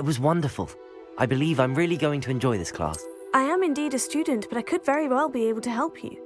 It was wonderful. I believe I'm really going to enjoy this class. I am indeed a student, but I could very well be able to help you.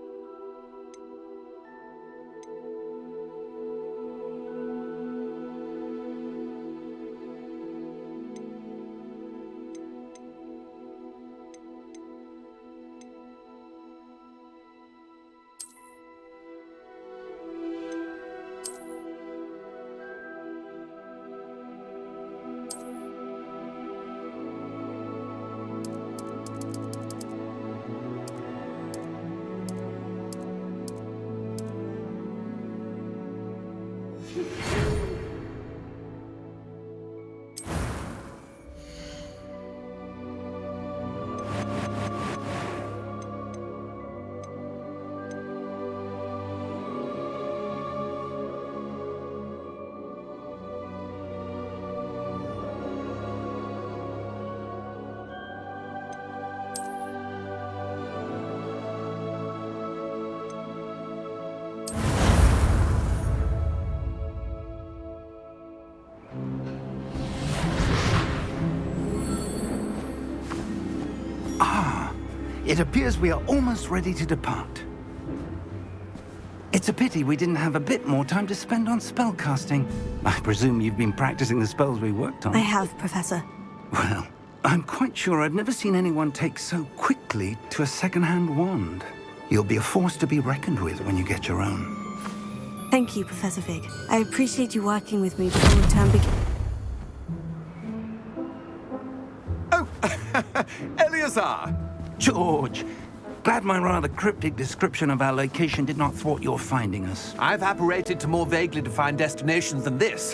It appears we are almost ready to depart. It's a pity we didn't have a bit more time to spend on spellcasting. I presume you've been practicing the spells we worked on. I have, Professor. Well, I'm quite sure I've never seen anyone take so quickly to a second-hand wand. You'll be a force to be reckoned with when you get your own. Thank you, Professor Fig. I appreciate you working with me before the term begins. Oh, Eleazar! George, glad my rather cryptic description of our location did not thwart your finding us. I've apparated to more vaguely defined destinations than this.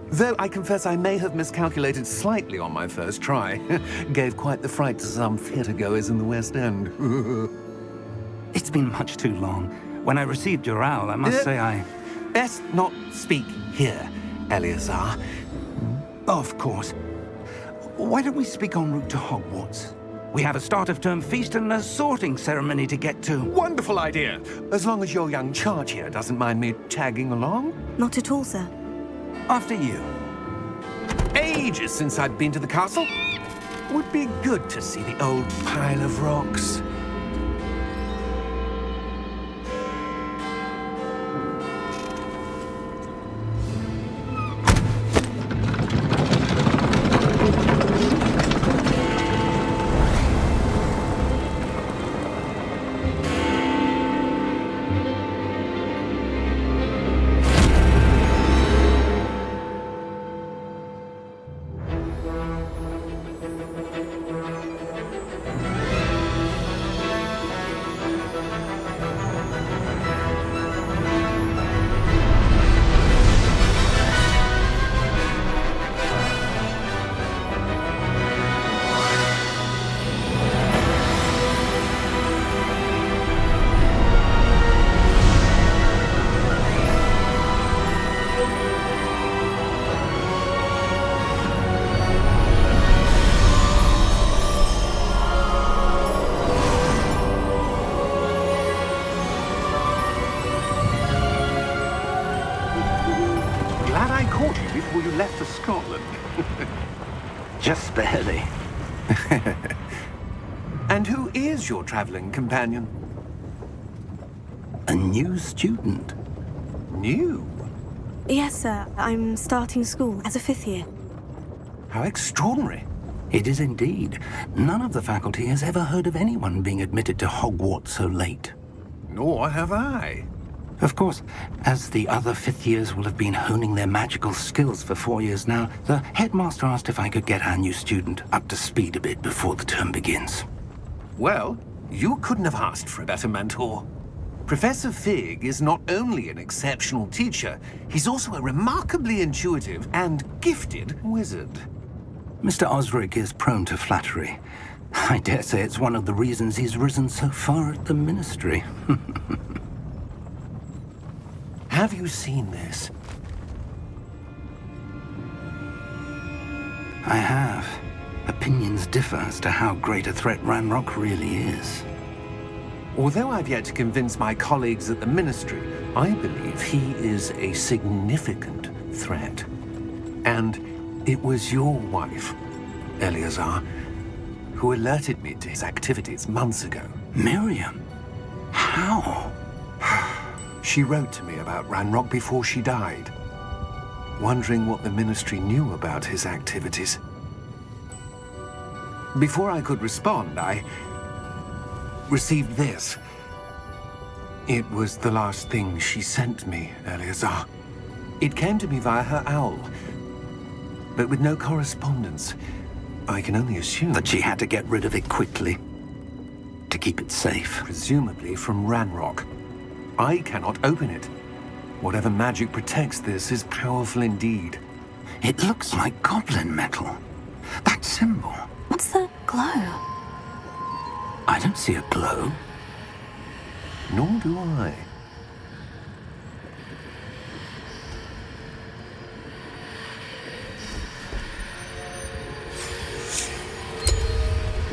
Though I confess I may have miscalculated slightly on my first try. Gave quite the fright to some theatre-goers in the West End. It's been much too long. When I received your owl, I must say I... Best not speak here, Eleazar. Of course. Why don't we speak en route to Hogwarts? We have a start-of-term feast and a sorting ceremony to get to. Wonderful idea! As long as your young charge here doesn't mind me tagging along. Not at all, sir. After you. Ages since I'd been to the castle. Would be good to see the old pile of rocks. Before you left for Scotland. Just barely. And who is your traveling companion? A new student. New? Yes, sir. I'm starting school as a 5th year. How extraordinary. It is indeed. None of the faculty has ever heard of anyone being admitted to Hogwarts so late. Nor have I. Of course, as the other 5th years will have been honing their magical skills for 4 years now, the headmaster asked if I could get our new student up to speed a bit before the term begins. Well, you couldn't have asked for a better mentor. Professor Fig is not only an exceptional teacher, he's also a remarkably intuitive and gifted wizard. Mr. Osric is prone to flattery. I dare say it's one of the reasons he's risen so far at the Ministry. Have you seen this? I have. Opinions differ as to how great a threat Ranrock really is. Although I've yet to convince my colleagues at the Ministry, I believe he is a significant threat. And it was your wife Eleazar, who alerted me to his activities months ago. Miriam? How? She wrote to me about Ranrock before she died, wondering what the Ministry knew about his activities. Before I could respond, I received this. It was the last thing she sent me, Eleazar. It came to me via her owl, but with no correspondence. I can only assume That she had to get rid of it quickly to keep it safe. presumably from Ranrock. I cannot open it. Whatever magic protects this is powerful indeed. It looks like goblin metal. That symbol. What's the glow? I don't see a glow. Nor do I.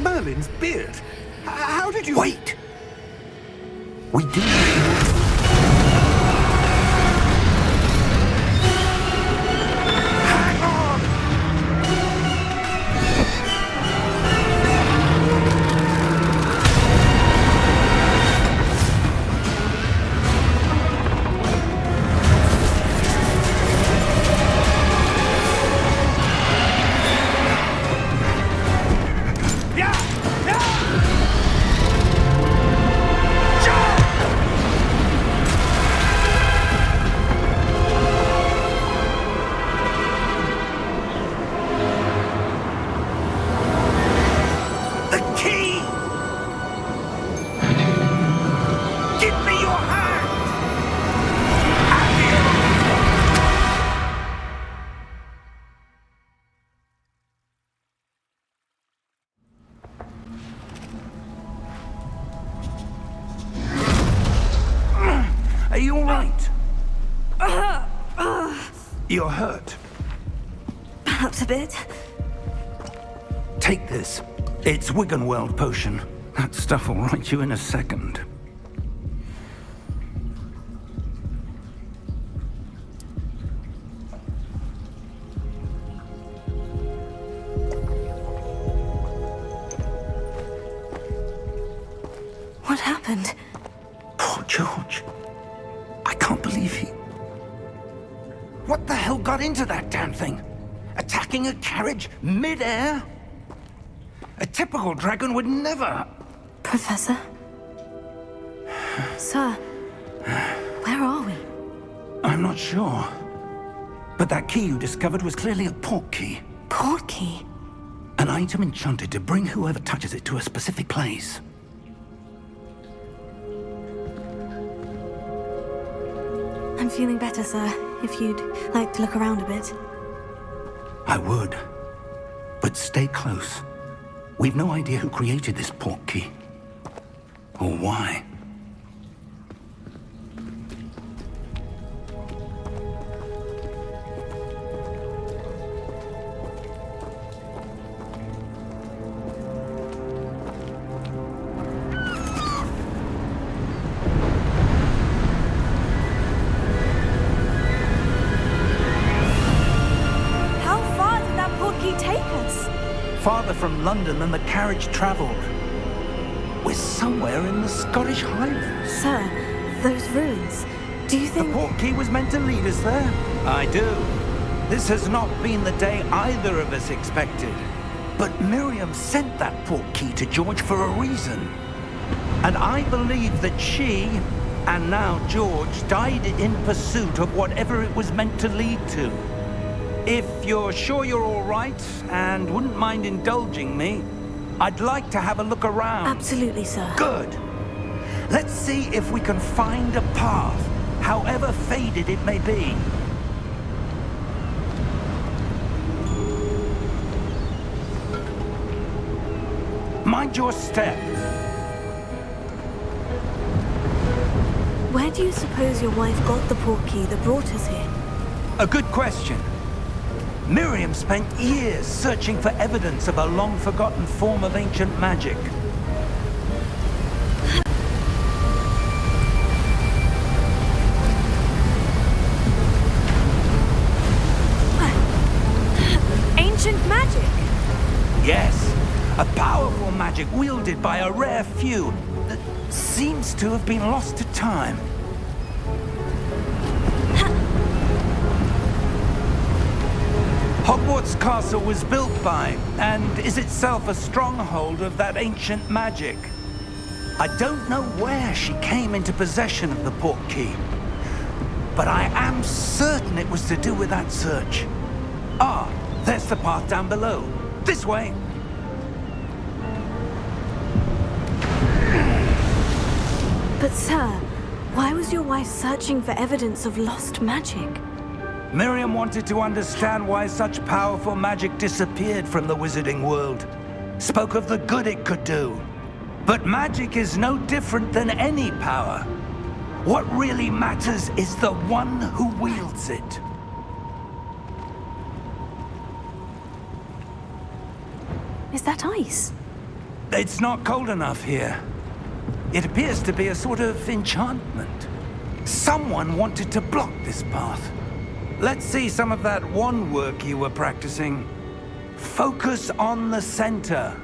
Merlin's beard. How did you... Wait! We do. Hang on! The key! Give me your hand! Are you all right? You're hurt. Perhaps a bit. Take this. It's Wiggenweld potion. That stuff will right you in a second. What happened? Poor George. I can't believe he... What the hell got into that damn thing? Attacking a carriage mid-air? A typical dragon would never... Professor? Sir, where are we? I'm not sure. But that key you discovered was clearly a port key. Port key? An item enchanted to bring whoever touches it to a specific place. I'm feeling better, sir, if you'd like to look around a bit. I would. But stay close. We've no idea who created this port key. Or why. How far did that port key take us? Farther from London than the carriage traveled. We're somewhere in the Scottish Highlands. Sir, those ruins. Do you The think... port key was meant to lead us there? I do. This has not been the day either of us expected. But Miriam sent that port key to George for a reason. And I believe that she, and now George, died in pursuit of whatever it was meant to lead to. If you're sure you're all right and wouldn't mind indulging me, I'd like to have a look around. Absolutely, sir. Good. Let's see if we can find a path, however faded it may be. Mind your step. Where do you suppose your wife got the port key that brought us here? A good question. Miriam spent years searching for evidence of a long-forgotten form of ancient magic. Ancient magic? Yes, a powerful magic wielded by a rare few that seems to have been lost to time. Hogwarts Castle was built by, and is itself a stronghold of that ancient magic. I don't know where she came into possession of the portkey, but I am certain it was to do with that search. Ah, there's the path down below. This way. But sir, why was your wife searching for evidence of lost magic? Miriam wanted to understand why such powerful magic disappeared from the wizarding world. Spoke of the good it could do. But magic is no different than any power. What really matters is the one who wields it. Is that ice? It's not cold enough here. It appears to be a sort of enchantment. Someone wanted to block this path. Let's see some of that wand work you were practicing. Focus on the center.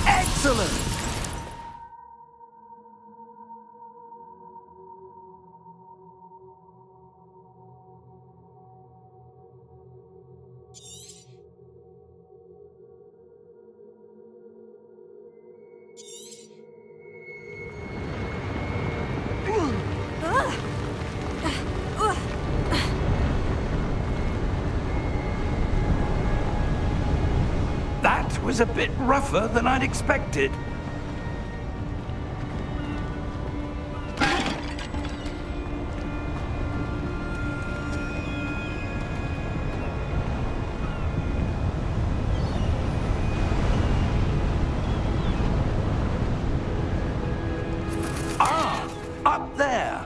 Excellent! That was a bit rougher than I'd expected. Ah, up there.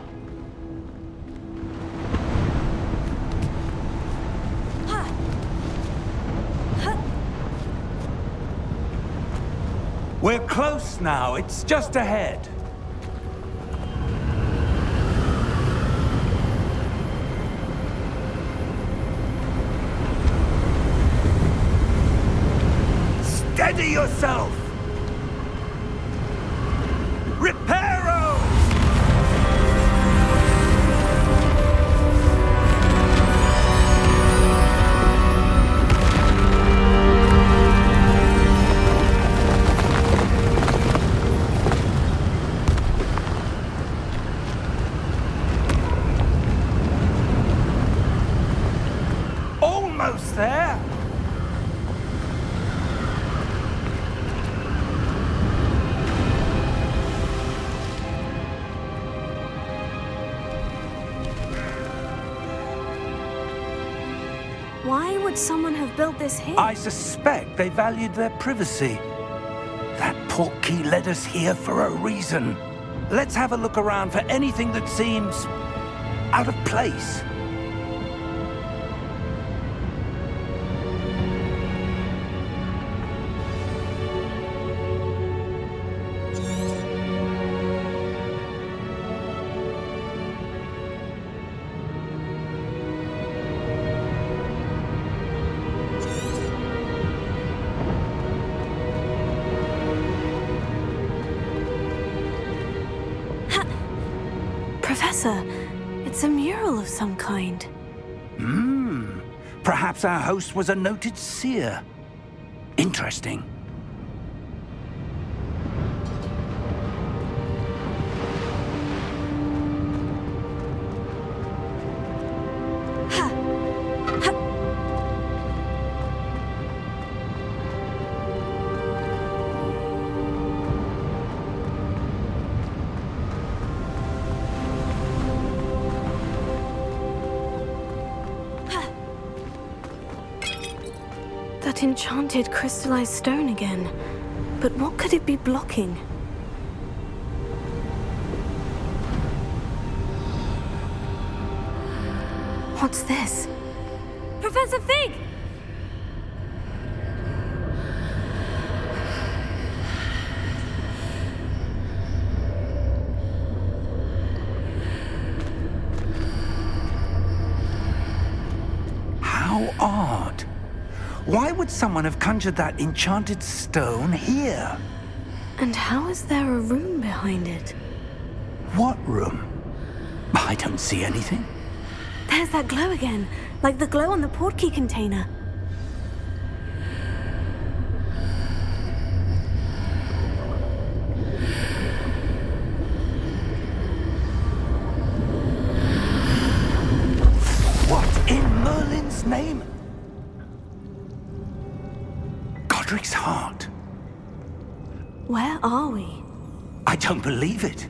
We're close now. It's just ahead. Steady yourself! Reparo! Almost there. Why would someone have built this here? I suspect they valued their privacy. That portkey led us here for a reason. Let's have a look around for anything that seems out of place. Professor, it's a mural of some kind. Perhaps our host was a noted seer. Interesting. That enchanted crystallized stone again. But what could it be blocking? What's this? Professor Fig! How odd. Why would someone have conjured that enchanted stone here? And how is there a room behind it? What room? I don't see anything. There's that glow again, like the glow on the portkey container. What in Merlin's name? Godric's heart. Where are we? I don't believe it.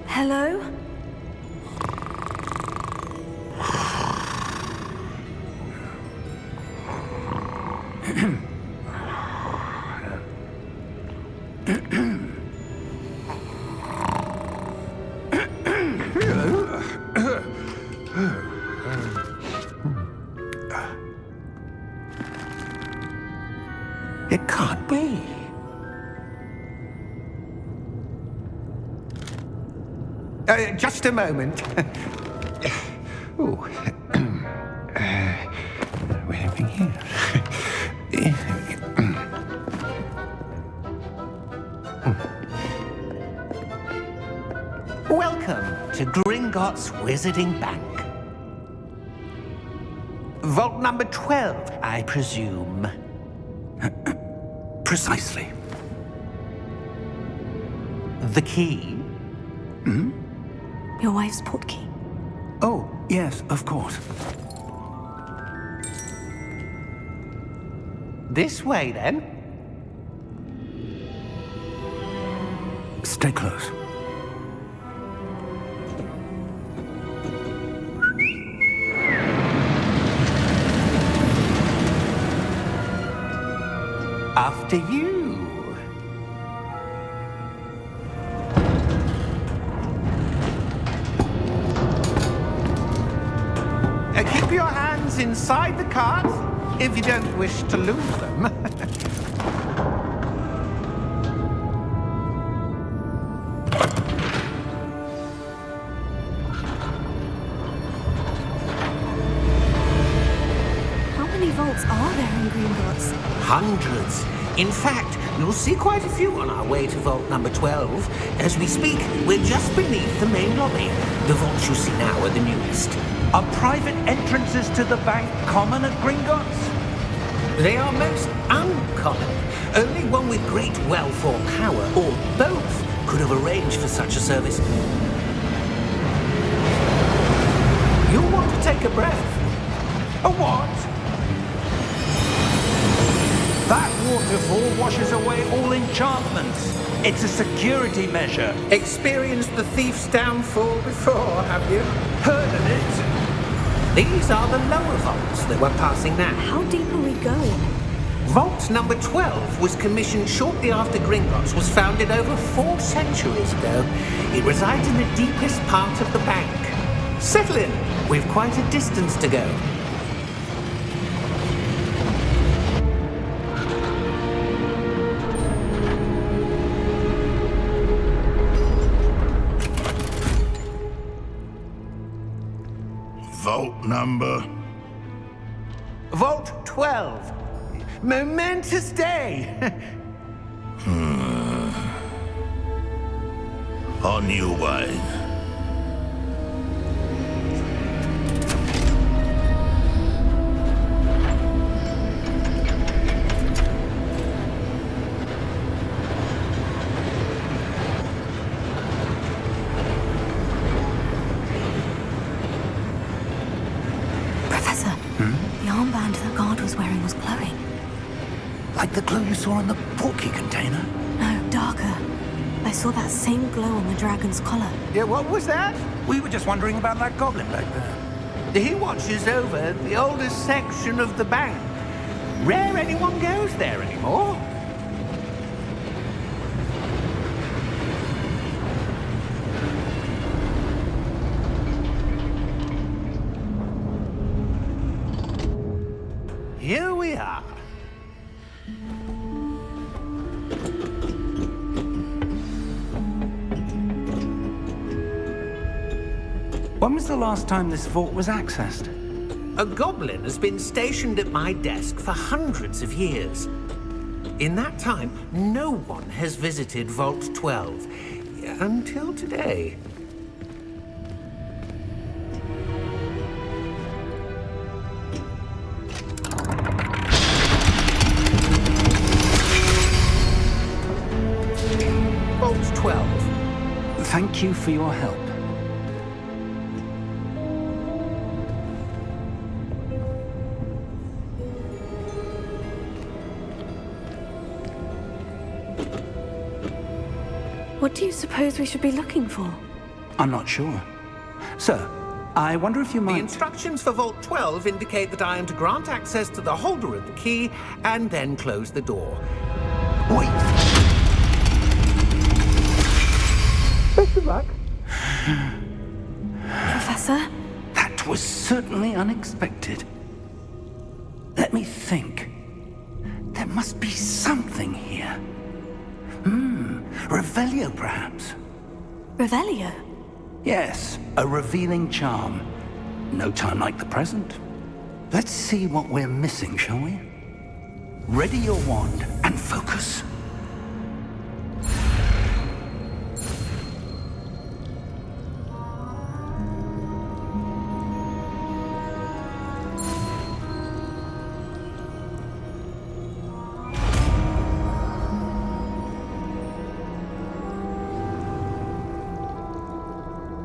Hello? It can't be. Just a moment. Oh. Anything here? Welcome to Gringotts Wizarding Bank. Vault number 12, I presume. Precisely. The key? Your wife's portkey. Oh, yes, of course. This way, then. Stay close. After you. Keep your hands inside the cart if you don't wish to lose them. How many vaults are there in Gringotts? Hundreds. In fact, you'll see quite a few on our way to vault number 12. As we speak, we're just beneath the main lobby. The vaults you see now are the newest. Are private entrances to the bank common at Gringotts? They are most uncommon. Only one with great wealth or power, or both, could have arranged for such a service. You'll want to take a breath. A what? That waterfall washes away all enchantments. It's a security measure. Experienced the thief's downfall before, have you? Heard of it? These are the lower vaults that we're passing now. How deep are we going? Vault number 12 was commissioned shortly after Gringotts was founded over 4 centuries ago. It resides in the deepest part of the bank. Settle in. We've quite a distance to go. Vault number? Vault 12. Momentous day. On you, wine. Professor, the armband the guard was wearing was glowing. Like the glow you saw in the portkey container? No, darker. I saw that same glow on the dragon's collar. Yeah, what was that? We were just wondering about that goblin back there. He watches over the oldest section of the bank. Rare anyone goes there anymore. Here we are. When was the last time this vault was accessed? A goblin has been stationed at my desk for hundreds of years. In that time, no one has visited Vault 12. Until today. Vault 12. Thank you for your help. What do you suppose we should be looking for? I'm not sure. Sir, I wonder if you The might... instructions for Vault 12 indicate that I am to grant access to the holder of the key and then close the door. Wait! Best of luck. Professor? That was certainly unexpected. Let me think. There must be something here. Revelio, perhaps? Revelio? Yes, a revealing charm. No time like the present. Let's see what we're missing, shall we? Ready your wand and focus.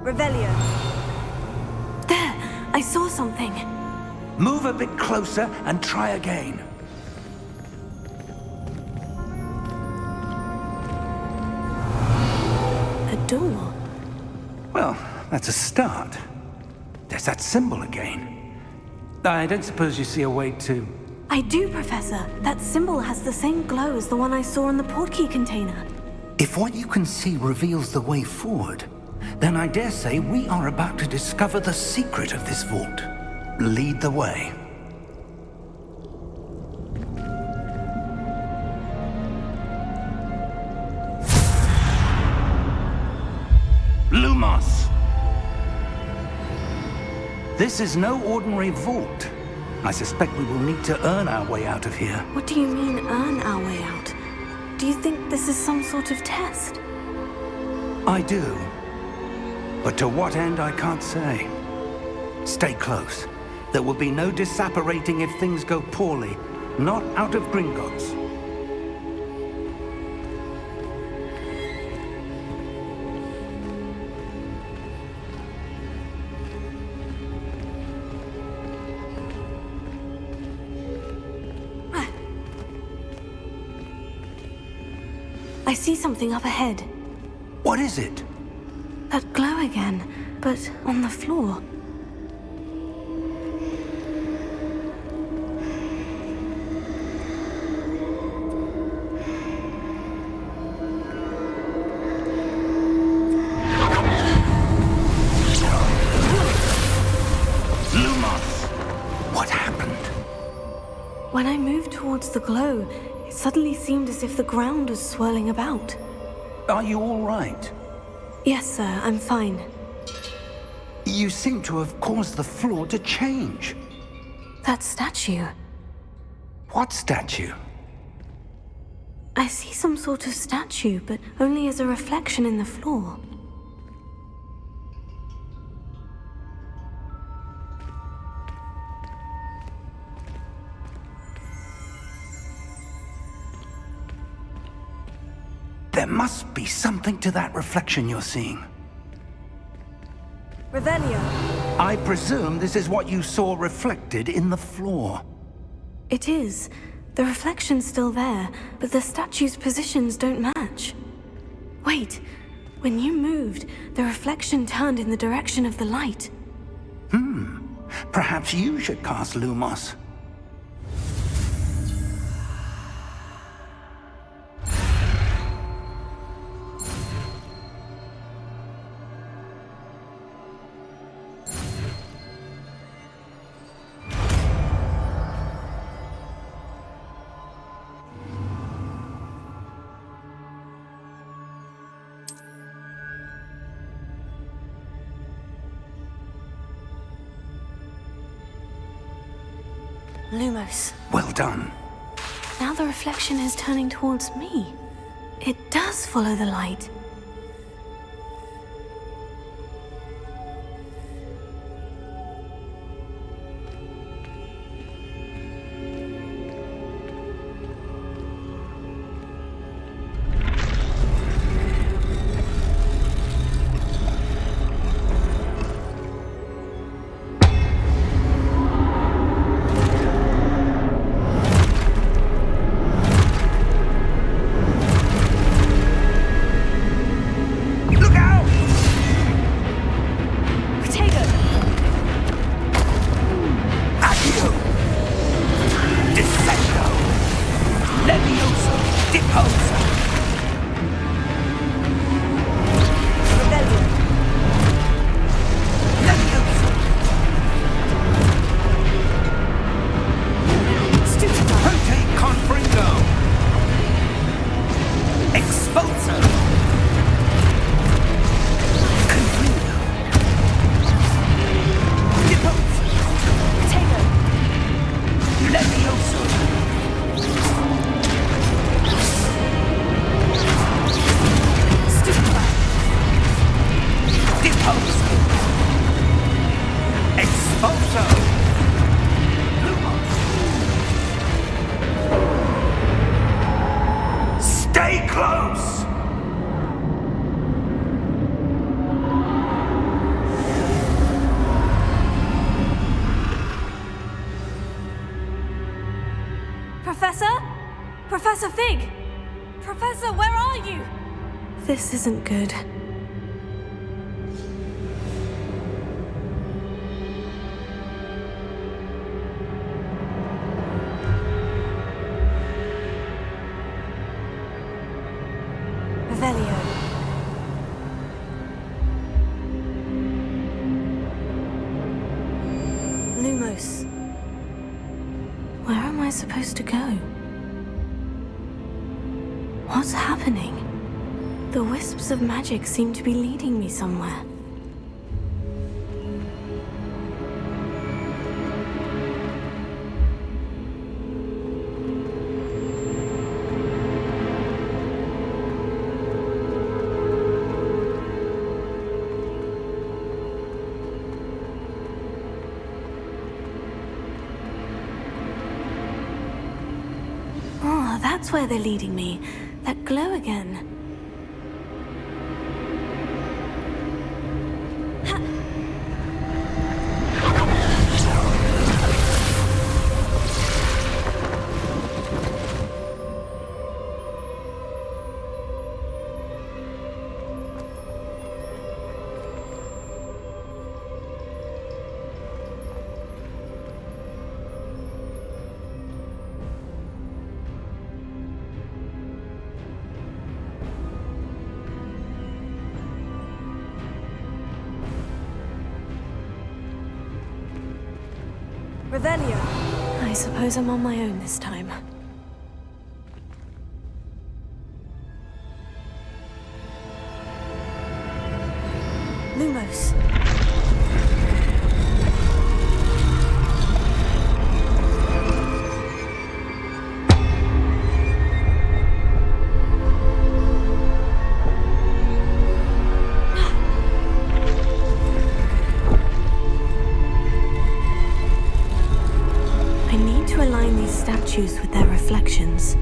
Revelio. There! I saw something. Move a bit closer and try again. A door. Well, that's a start. There's that symbol again. I don't suppose you see a way to... I do, Professor. That symbol has the same glow as the one I saw in the portkey container. If what you can see reveals the way forward, then I dare say we are about to discover the secret of this vault. Lead the way. Lumos! This is no ordinary vault. I suspect we will need to earn our way out of here. What do you mean, earn our way out? Do you think this is some sort of test? I do. But to what end, I can't say. Stay close. There will be no disapparating if things go poorly. Not out of Gringotts. I see something up ahead. What is it? That glow again, but on the floor. Lumos! What happened? When I moved towards the glow, it suddenly seemed as if the ground was swirling about. Are you all right? Yes, sir, I'm fine. You seem to have caused the floor to change. That statue. What statue? I see some sort of statue, but only as a reflection in the floor. There must be something to that reflection you're seeing. Revelio. I presume this is what you saw reflected in the floor. It is. The reflection's still there, but the statue's positions don't match. Wait, when you moved, the reflection turned in the direction of the light. Perhaps you should cast Lumos. Lumos. Well done. Now the reflection is turning towards me. It does follow the light. Stay close! Professor? Professor Fig! Professor, where are you? This isn't good. Revelio. Lumos. Where am I supposed to go? What's happening? The wisps of magic seem to be leading me somewhere. Oh, that's where they're leading me. That glow again. Revelio. I suppose I'm on my own this time. Lumos. to align these statues with their reflections.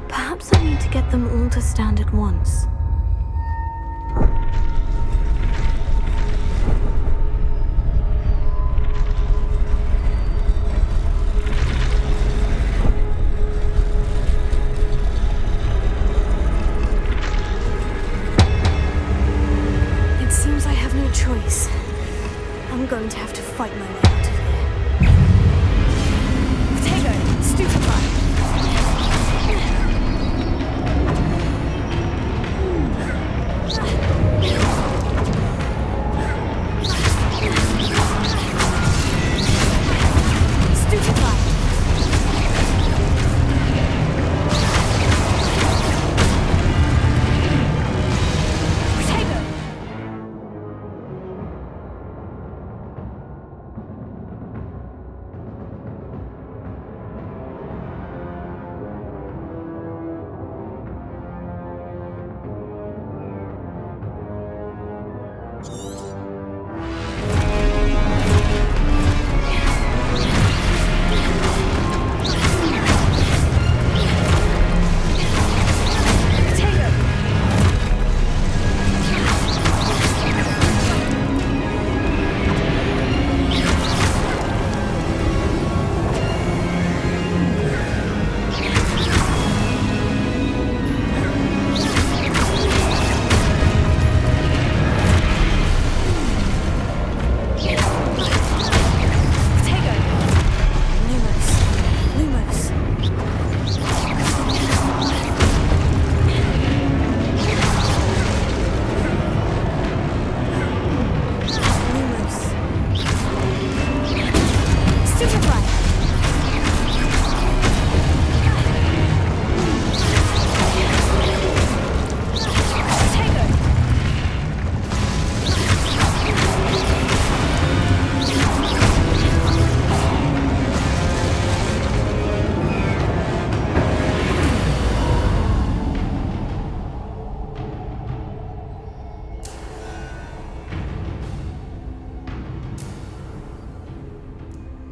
Perhaps I need to get them all to stand at once. It seems I have no choice. I'm going to have to fight my way out of here. Potato, stupefy!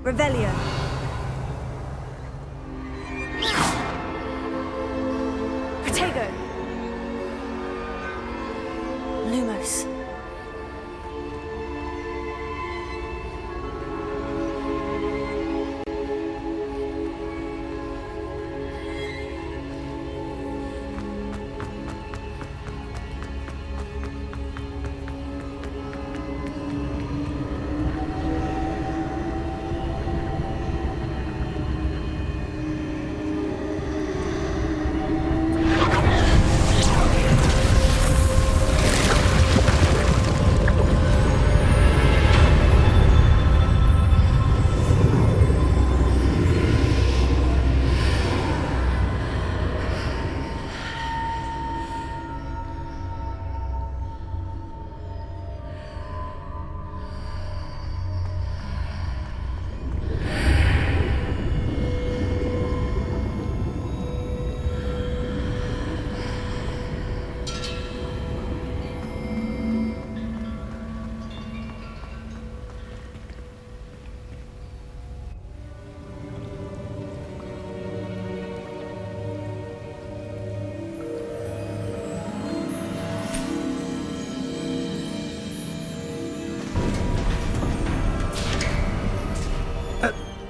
Revelio. Protego. Lumos.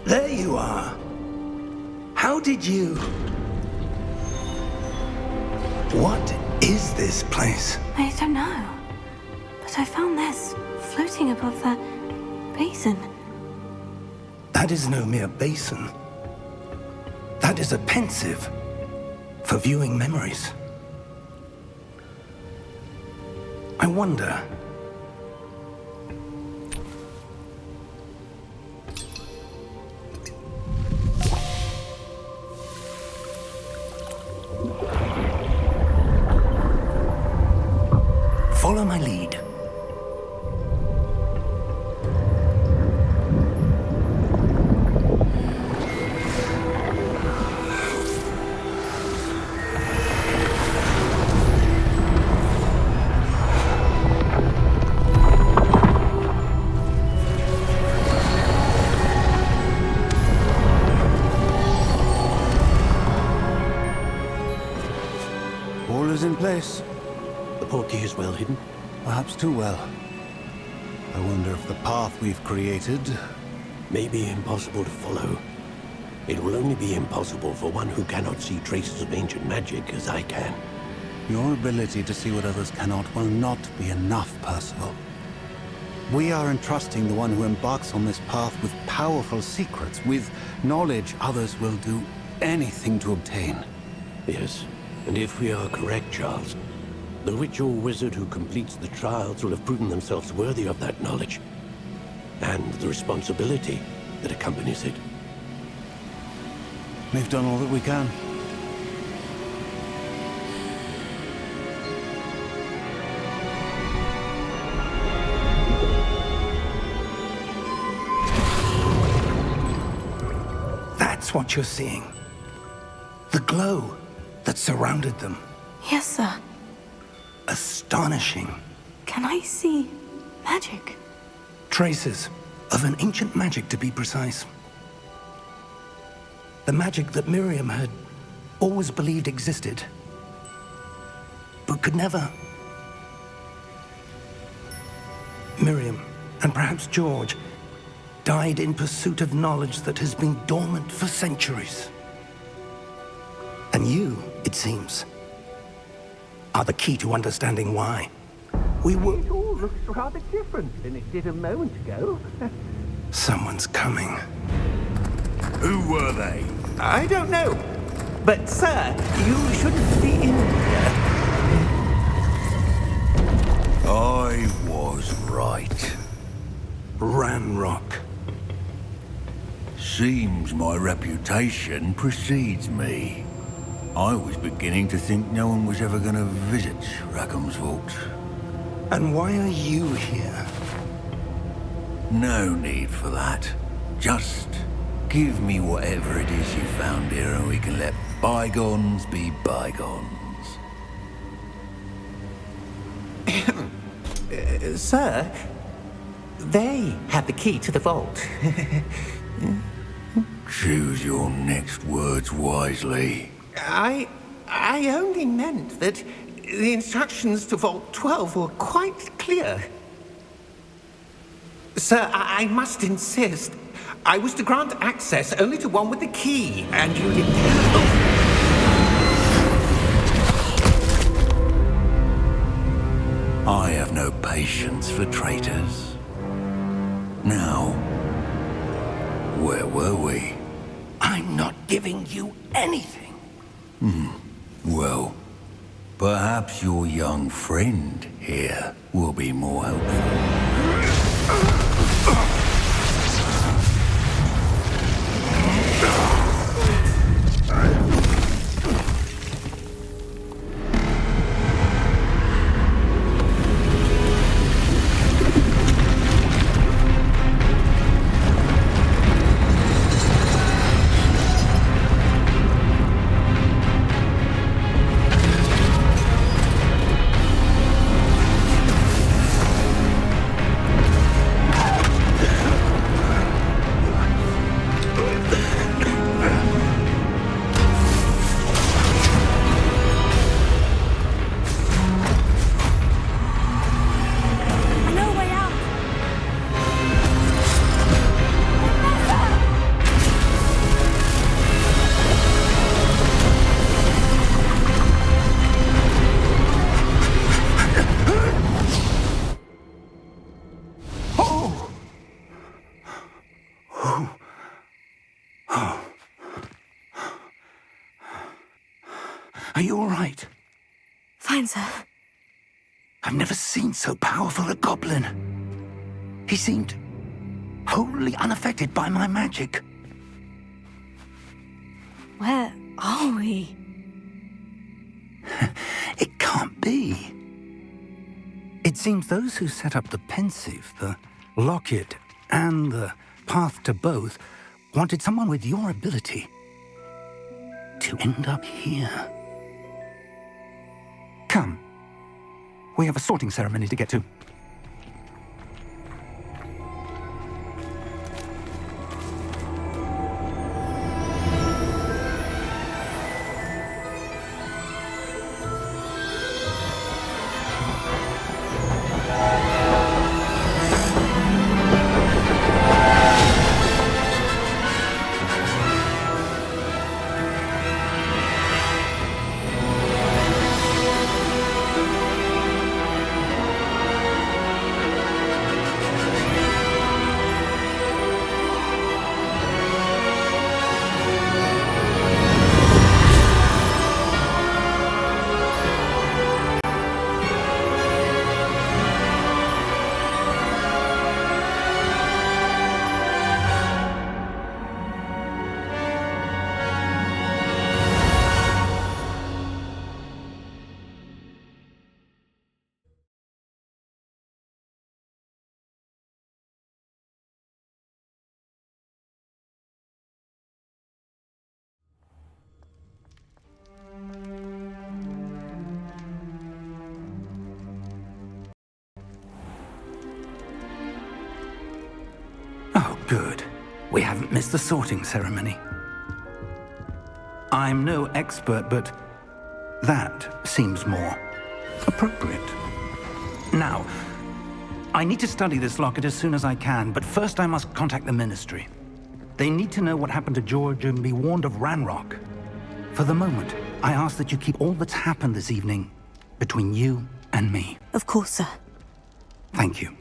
There you are. How did you... What is this place? I don't know. But I found this floating above that basin. That is no mere basin. That is a pensive for viewing memories. I wonder... Follow my lead. All is in place. The portkey is well hidden. Perhaps too well. I wonder if the path we've created... May be impossible to follow. It will only be impossible for one who cannot see traces of ancient magic as I can. Your ability to see what others cannot will not be enough, Percival. We are entrusting the one who embarks on this path with powerful secrets, with knowledge others will do anything to obtain. Yes, and if we are correct, Charles, the witch or wizard who completes the trials will have proven themselves worthy of that knowledge, and the responsibility that accompanies it. We've done all that we can. That's what you're seeing. The glow that surrounded them. Yes, sir. Astonishing. Can I see magic? Traces of an ancient magic, to be precise. The magic that Miriam had always believed existed, but could never. Miriam, and perhaps George, died in pursuit of knowledge that has been dormant for centuries. And you, it seems, are the key to understanding why. We were... It all looks rather different than it did a moment ago. Someone's coming. Who were they? I don't know. But, sir, you shouldn't be in here. I was right. Ranrock. Seems my reputation precedes me. I was beginning to think no one was ever going to visit Rackham's Vault. And why are you here? No need for that. Just give me whatever it is you found here and we can let bygones be bygones. Sir, they have the key to the vault. Choose your next words wisely. I only meant that the instructions to Vault 12 were quite clear. Sir, I must insist. I was to grant access only to one with the key, and you didn't have... I have no patience for traitors. Now, where were we? I'm not giving you anything. Well, perhaps your young friend here will be more helpful. No way out! Are you all right? Fine, sir. I've never seen so powerful a goblin. He seemed wholly unaffected by my magic. Where are we? It can't be. It seems those who set up the pensive, the locket, and the path to both wanted someone with your ability to end up here. Come. We have a sorting ceremony to get to. Oh, good. We haven't missed the sorting ceremony. I'm no expert, but that seems more appropriate. Now, I need to study this locket as soon as I can, but first I must contact the Ministry. They need to know what happened to George and be warned of Ranrock. For the moment, I ask that you keep all that's happened this evening between you and me. Of course, sir. Thank you.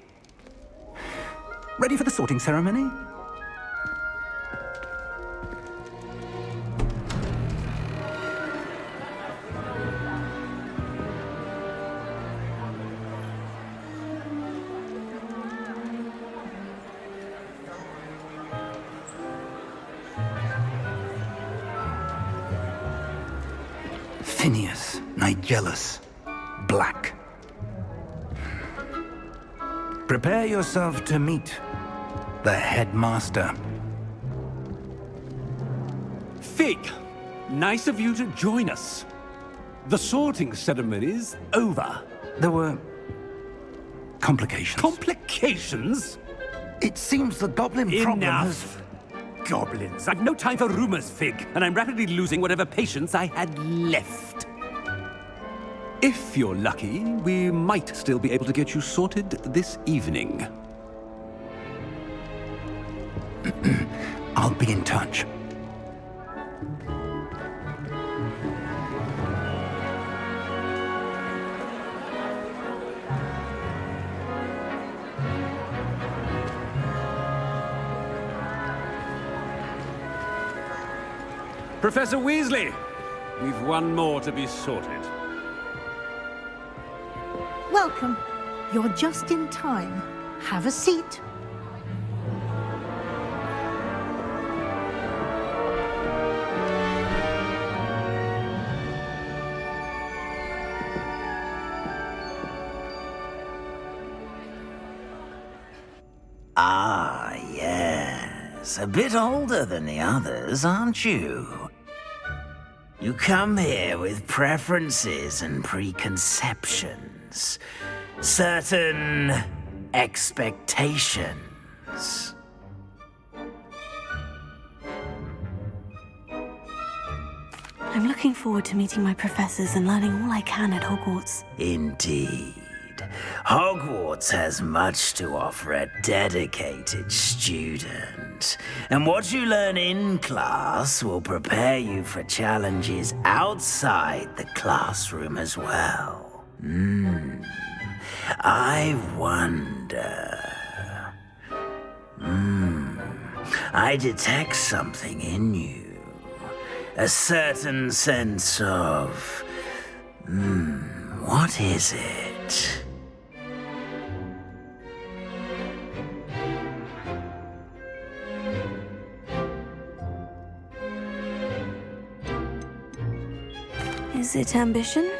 Ready for the sorting ceremony? Phineas, Nigellus, Black. Prepare yourself to meet the headmaster. Fig, nice of you to join us. The sorting ceremony's over. There were complications. Complications? It seems the goblin problem has... Enough! Goblins. I've no time for rumors, Fig, and I'm rapidly losing whatever patience I had left. If you're lucky, we might still be able to get you sorted this evening. I'll be in touch. Professor Weasley, we've one more to be sorted. Welcome. You're just in time. Have a seat. Ah, yes. A bit older than the others, aren't you? You come here with preferences and preconceptions. Certain expectations. I'm looking forward to meeting my professors and learning all I can at Hogwarts. Indeed. Hogwarts has much to offer a dedicated student. And what you learn in class will prepare you for challenges outside the classroom as well. I wonder... I detect something in you. A certain sense of... what is it? Is it ambition?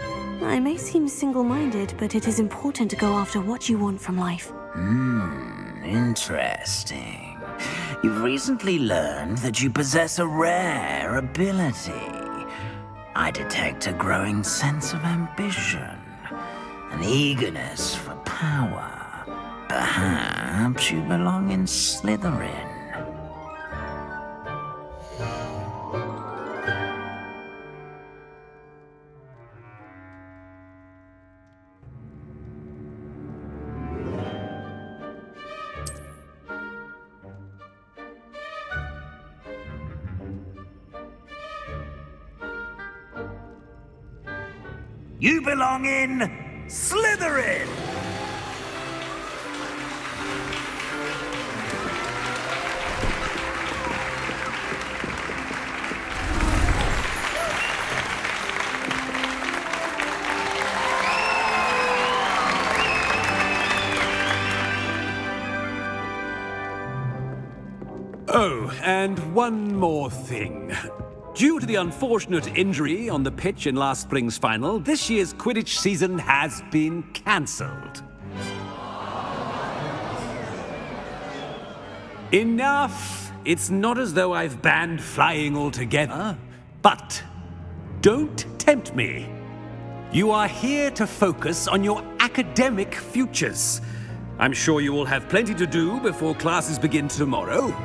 I may seem single-minded, but it is important to go after what you want from life. Interesting. You've recently learned that you possess a rare ability. I detect a growing sense of ambition, an eagerness for power. Perhaps you belong in Slytherin. You belong in Slytherin! Oh, and one more thing. Due to the unfortunate injury on the pitch in last spring's final, this year's Quidditch season has been cancelled. Enough! It's not as though I've banned flying altogether, but don't tempt me. You are here to focus on your academic futures. I'm sure you will have plenty to do before classes begin tomorrow.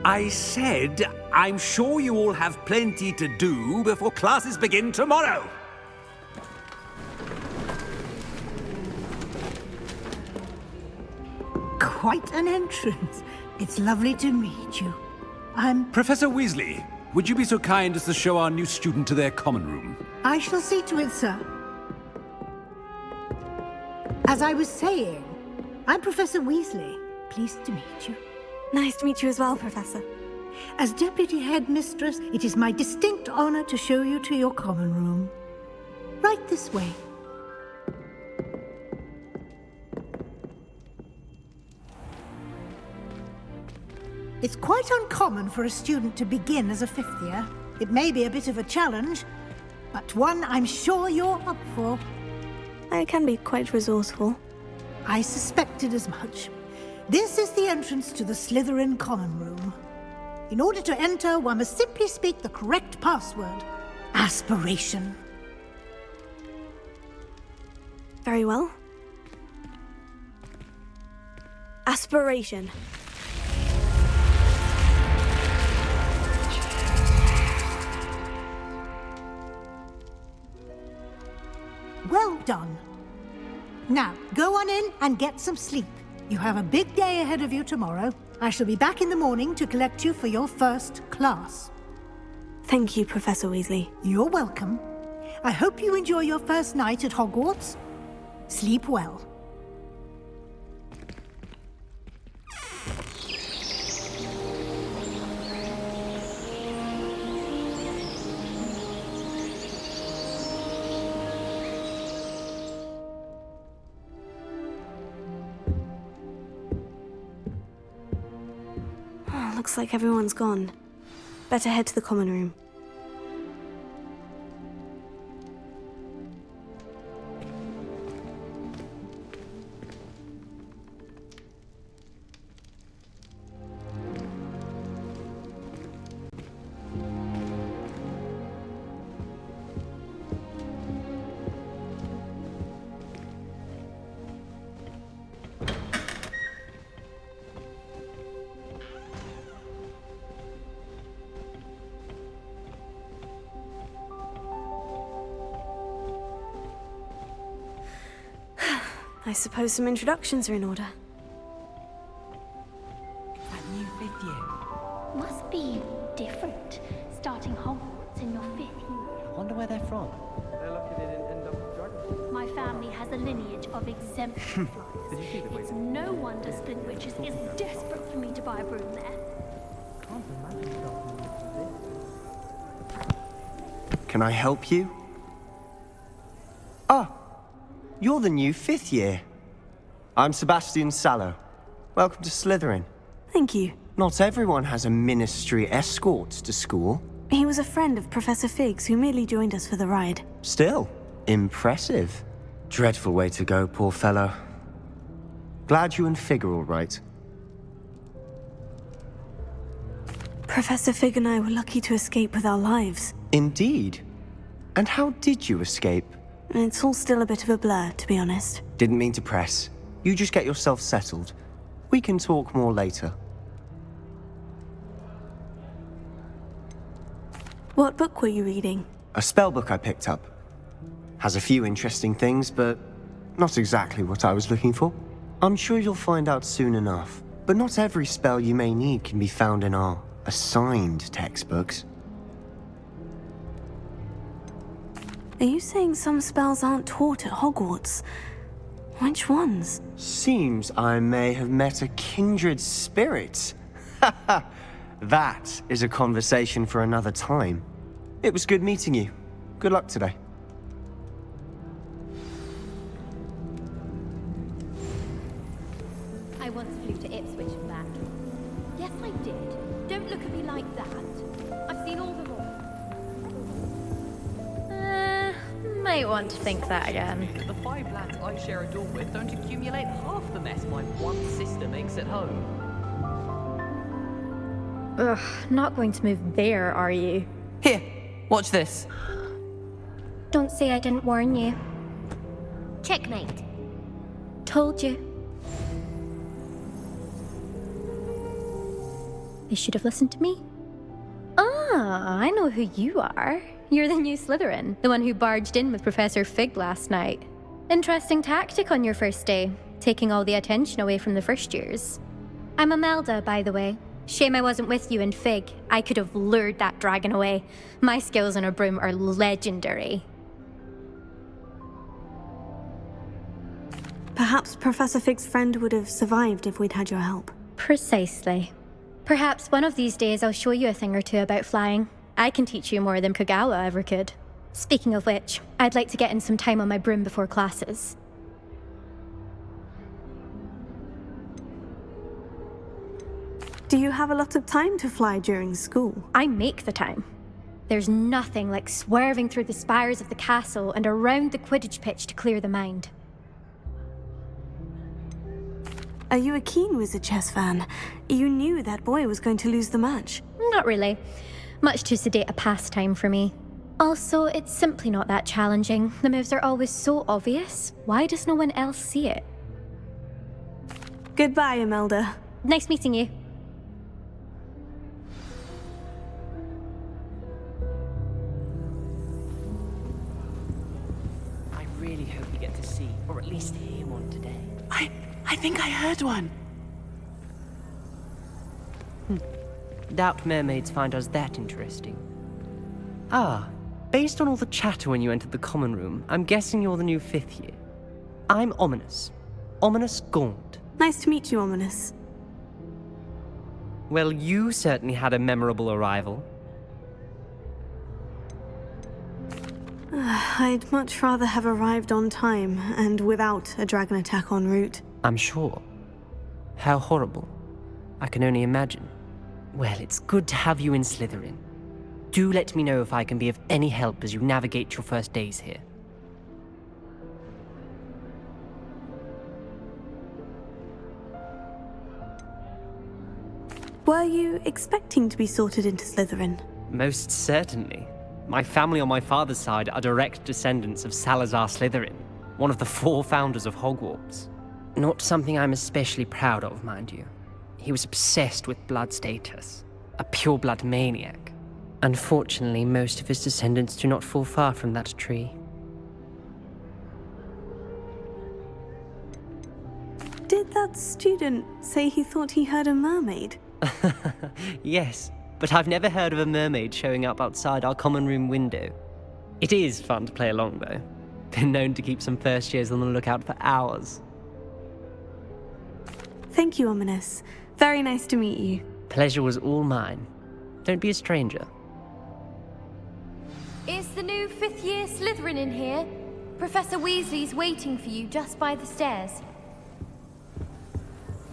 I said, I'm sure you all have plenty to do before classes begin tomorrow. Quite an entrance. It's lovely to meet you. Professor Weasley, would you be so kind as to show our new student to their common room? I shall see to it, sir. As I was saying, I'm Professor Weasley. Pleased to meet you. Nice to meet you as well, Professor. As Deputy Headmistress, it is my distinct honor to show you to your common room. Right this way. It's quite uncommon for a student to begin as a fifth year. It may be a bit of a challenge, but one I'm sure you're up for. I can be quite resourceful. I suspected as much. This is the entrance to the Slytherin common room. In order to enter, one must simply speak the correct password. Aspiration. Very well. Aspiration. Well done. Now, go on in and get some sleep. You have a big day ahead of you tomorrow. I shall be back in the morning to collect you for your first class. Thank you, Professor Weasley. You're welcome. I hope you enjoy your first night at Hogwarts. Sleep well. Looks like everyone's gone. Better head to the common room. I suppose some introductions are in order. That new fifth year. Must be different, starting Hogwarts in your 5th year. I wonder where they're from. They're lucky they didn't end up with dragons. My family has a lineage of exemption flyers. It's no wonder Splintwitches is desperate for me to buy a broom there. Can't imagine starting with this. Can I help you? Ah, you're the new 5th year. I'm Sebastian Sallow. Welcome to Slytherin. Thank you. Not everyone has a ministry escort to school. He was a friend of Professor Fig's who merely joined us for the ride. Still, impressive. Dreadful way to go, poor fellow. Glad you and Fig are all right. Professor Fig and I were lucky to escape with our lives. Indeed. And how did you escape? It's all still a bit of a blur, to be honest. Didn't mean to press. You just get yourself settled. We can talk more later. What book were you reading? A spellbook I picked up. Has a few interesting things, but not exactly what I was looking for. I'm sure you'll find out soon enough. But not every spell you may need can be found in our assigned textbooks. Are you saying some spells aren't taught at Hogwarts? Which ones? Seems I may have met a kindred spirit. That is a conversation for another time. It was good meeting you. Good luck today. I once flew to Ipswich and back. Yes, I did. Don't look at me like that. I've seen all the more. Might want to think that again. The 5 lads I share a dorm with don't accumulate half the mess my one sister makes at home. Ugh, not going to move there, are you? Here, watch this. Don't say I didn't warn you. Checkmate. Told you. They should have listened to me. Ah, I know who you are. You're the new Slytherin, the one who barged in with Professor Fig last night. Interesting tactic on your first day, taking all the attention away from the first years. I'm Imelda, by the way. Shame I wasn't with you in Fig. I could have lured that dragon away. My skills on a broom are legendary. Perhaps Professor Fig's friend would have survived if we'd had your help. Precisely. Perhaps one of these days I'll show you a thing or two about flying. I can teach you more than Kagawa ever could. Speaking of which, I'd like to get in some time on my broom before classes. Do you have a lot of time to fly during school? I make the time. There's nothing like swerving through the spires of the castle and around the Quidditch pitch to clear the mind. Are you a keen Wizard Chess fan? You knew that boy was going to lose the match. Not really. Much too sedate a pastime for me. Also, it's simply not that challenging. The moves are always so obvious. Why does no one else see it? Goodbye, Imelda. Nice meeting you. I really hope we get to see, or at least hear one today. I think I heard one. Doubt mermaids find us that interesting. Ah, based on all the chatter when you entered the common room, I'm guessing you're the new 5th year. I'm Ominous. Ominous Gaunt. Nice to meet you, Ominous. Well, you certainly had a memorable arrival. I'd much rather have arrived on time and without a dragon attack en route. I'm sure. How horrible. I can only imagine. Well, it's good to have you in Slytherin. Do let me know if I can be of any help as you navigate your first days here. Were you expecting to be sorted into Slytherin? Most certainly. My family on my father's side are direct descendants of Salazar Slytherin, one of the 4 founders of Hogwarts. Not something I'm especially proud of, mind you. He was obsessed with blood status, a pure-blood maniac. Unfortunately, most of his descendants do not fall far from that tree. Did that student say he thought he heard a mermaid? Yes, but I've never heard of a mermaid showing up outside our common room window. It is fun to play along, though. Been known to keep some first years on the lookout for hours. Thank you, Ominous. Very nice to meet you. Pleasure was all mine. Don't be a stranger. Is the new 5th year Slytherin in here? Professor Weasley's waiting for you just by the stairs.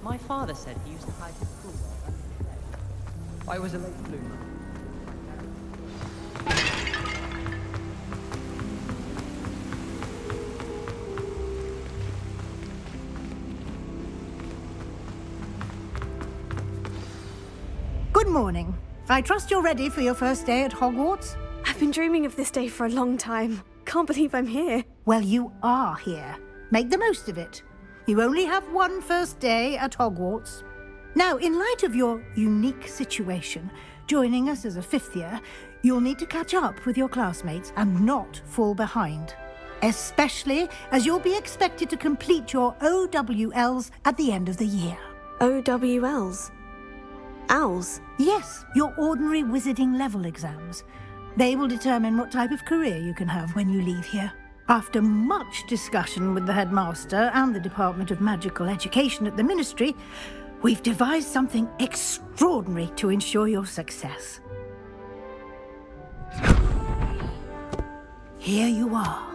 My father said he used to hide his school. I was a late bloomer. Good morning. I trust you're ready for your first day at Hogwarts? I've been dreaming of this day for a long time. Can't believe I'm here. Well, you are here. Make the most of it. You only have one first day at Hogwarts. Now, in light of your unique situation, joining us as a fifth year, you'll need to catch up with your classmates and not fall behind. Especially as you'll be expected to complete your OWLs at the end of the year. OWLs? Owls? Yes, your ordinary wizarding level exams. They will determine what type of career you can have when you leave here. After much discussion with the headmaster and the Department of Magical Education at the Ministry, we've devised something extraordinary to ensure your success. Here you are.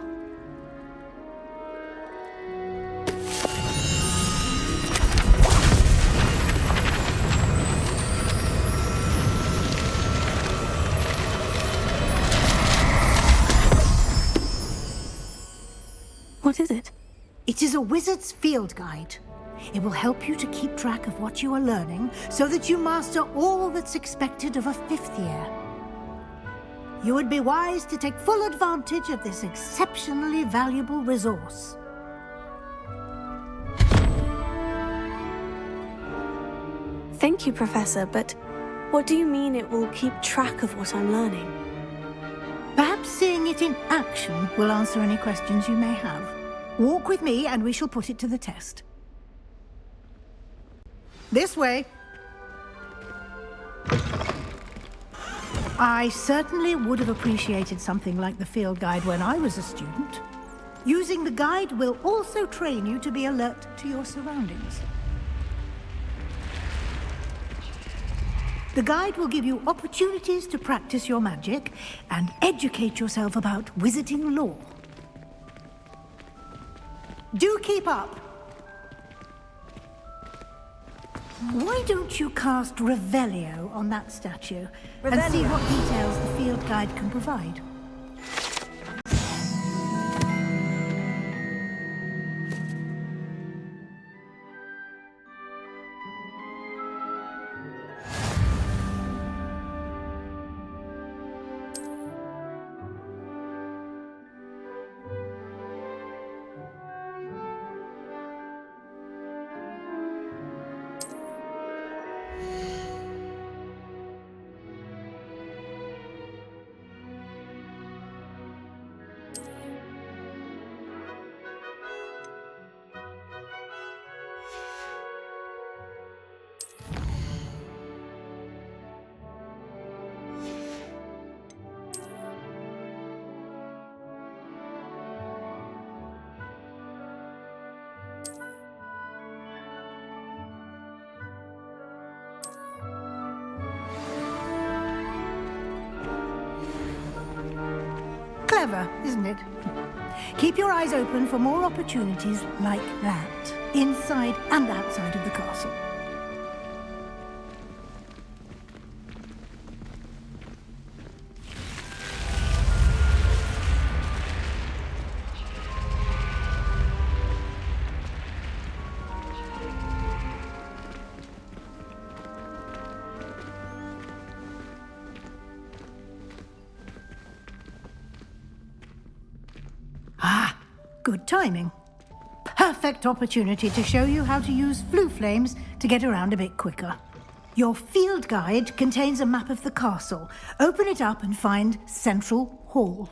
What is it? It is a wizard's field guide. It will help you to keep track of what you are learning so that you master all that's expected of a fifth year. You would be wise to take full advantage of this exceptionally valuable resource. Thank you, Professor, but what do you mean it will keep track of what I'm learning? Perhaps seeing it in action will answer any questions you may have. Walk with me and we shall put it to the test. This way. I certainly would have appreciated something like the field guide when I was a student. Using the guide will also train you to be alert to your surroundings. The guide will give you opportunities to practice your magic and educate yourself about wizarding lore. Do keep up! Why don't you cast Revelio on that statue and see what details the field guide can provide? Clever, isn't it? Keep your eyes open for more opportunities like that, inside and outside of the castle. Ah, good timing. Perfect opportunity to show you how to use flue flames to get around a bit quicker. Your field guide contains a map of the castle. Open it up and find Central Hall.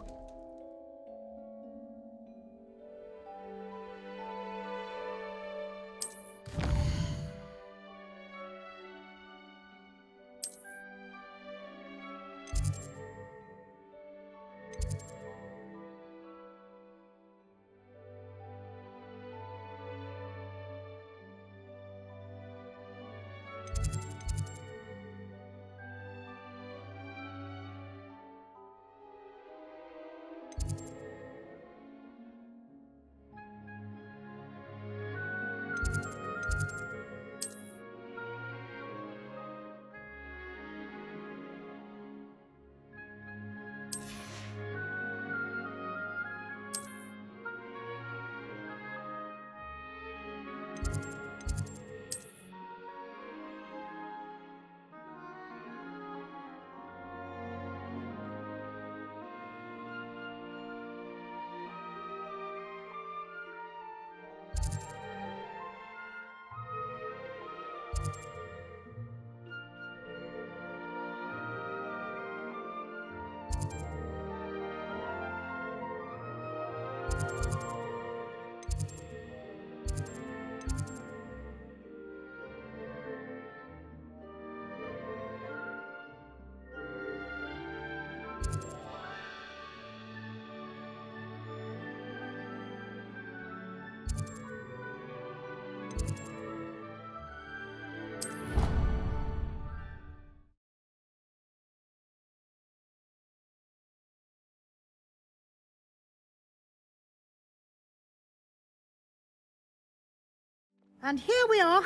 And here we are.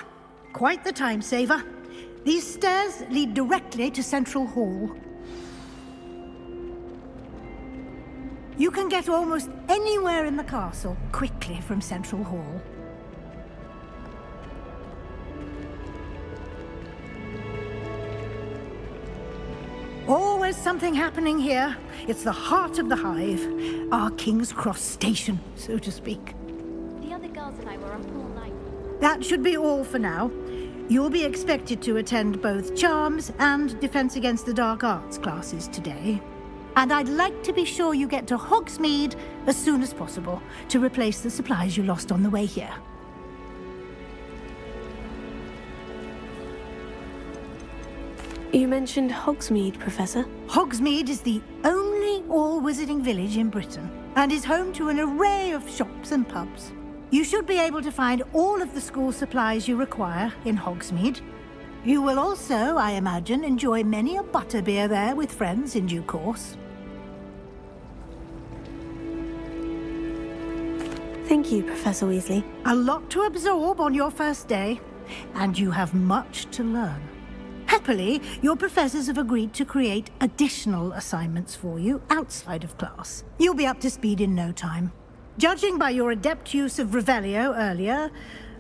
Quite the time saver. These stairs lead directly to Central Hall. You can get almost anywhere in the castle quickly from Central Hall. Always something happening here. It's the heart of the Hive. Our King's Cross station, so to speak. The other girls and I were up all night. That should be all for now. You'll be expected to attend both Charms and Defense Against the Dark Arts classes today. And I'd like to be sure you get to Hogsmeade as soon as possible to replace the supplies you lost on the way here. You mentioned Hogsmeade, Professor. Hogsmeade is the only all-wizarding village in Britain and is home to an array of shops and pubs. You should be able to find all of the school supplies you require in Hogsmeade. You will also, I imagine, enjoy many a butterbeer there with friends in due course. Thank you, Professor Weasley. A lot to absorb on your first day, and you have much to learn. Happily, your professors have agreed to create additional assignments for you outside of class. You'll be up to speed in no time. Judging by your adept use of Revelio earlier,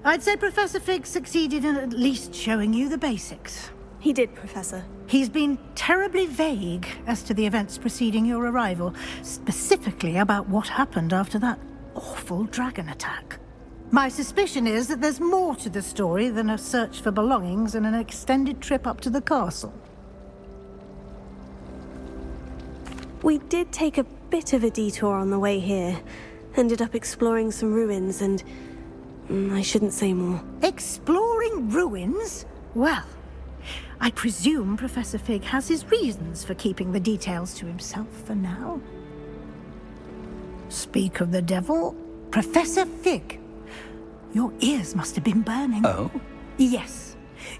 I'd say Professor Fig succeeded in at least showing you the basics. He did, Professor. He's been terribly vague as to the events preceding your arrival, specifically about what happened after that awful dragon attack. My suspicion is that there's more to the story than a search for belongings and an extended trip up to the castle. We did take a bit of a detour on the way here. Ended up exploring some ruins and... I shouldn't say more. Exploring ruins? Well, I presume Professor Fig has his reasons for keeping the details to himself for now. Speak of the devil, Professor Fig. Your ears must have been burning. Oh? Yes.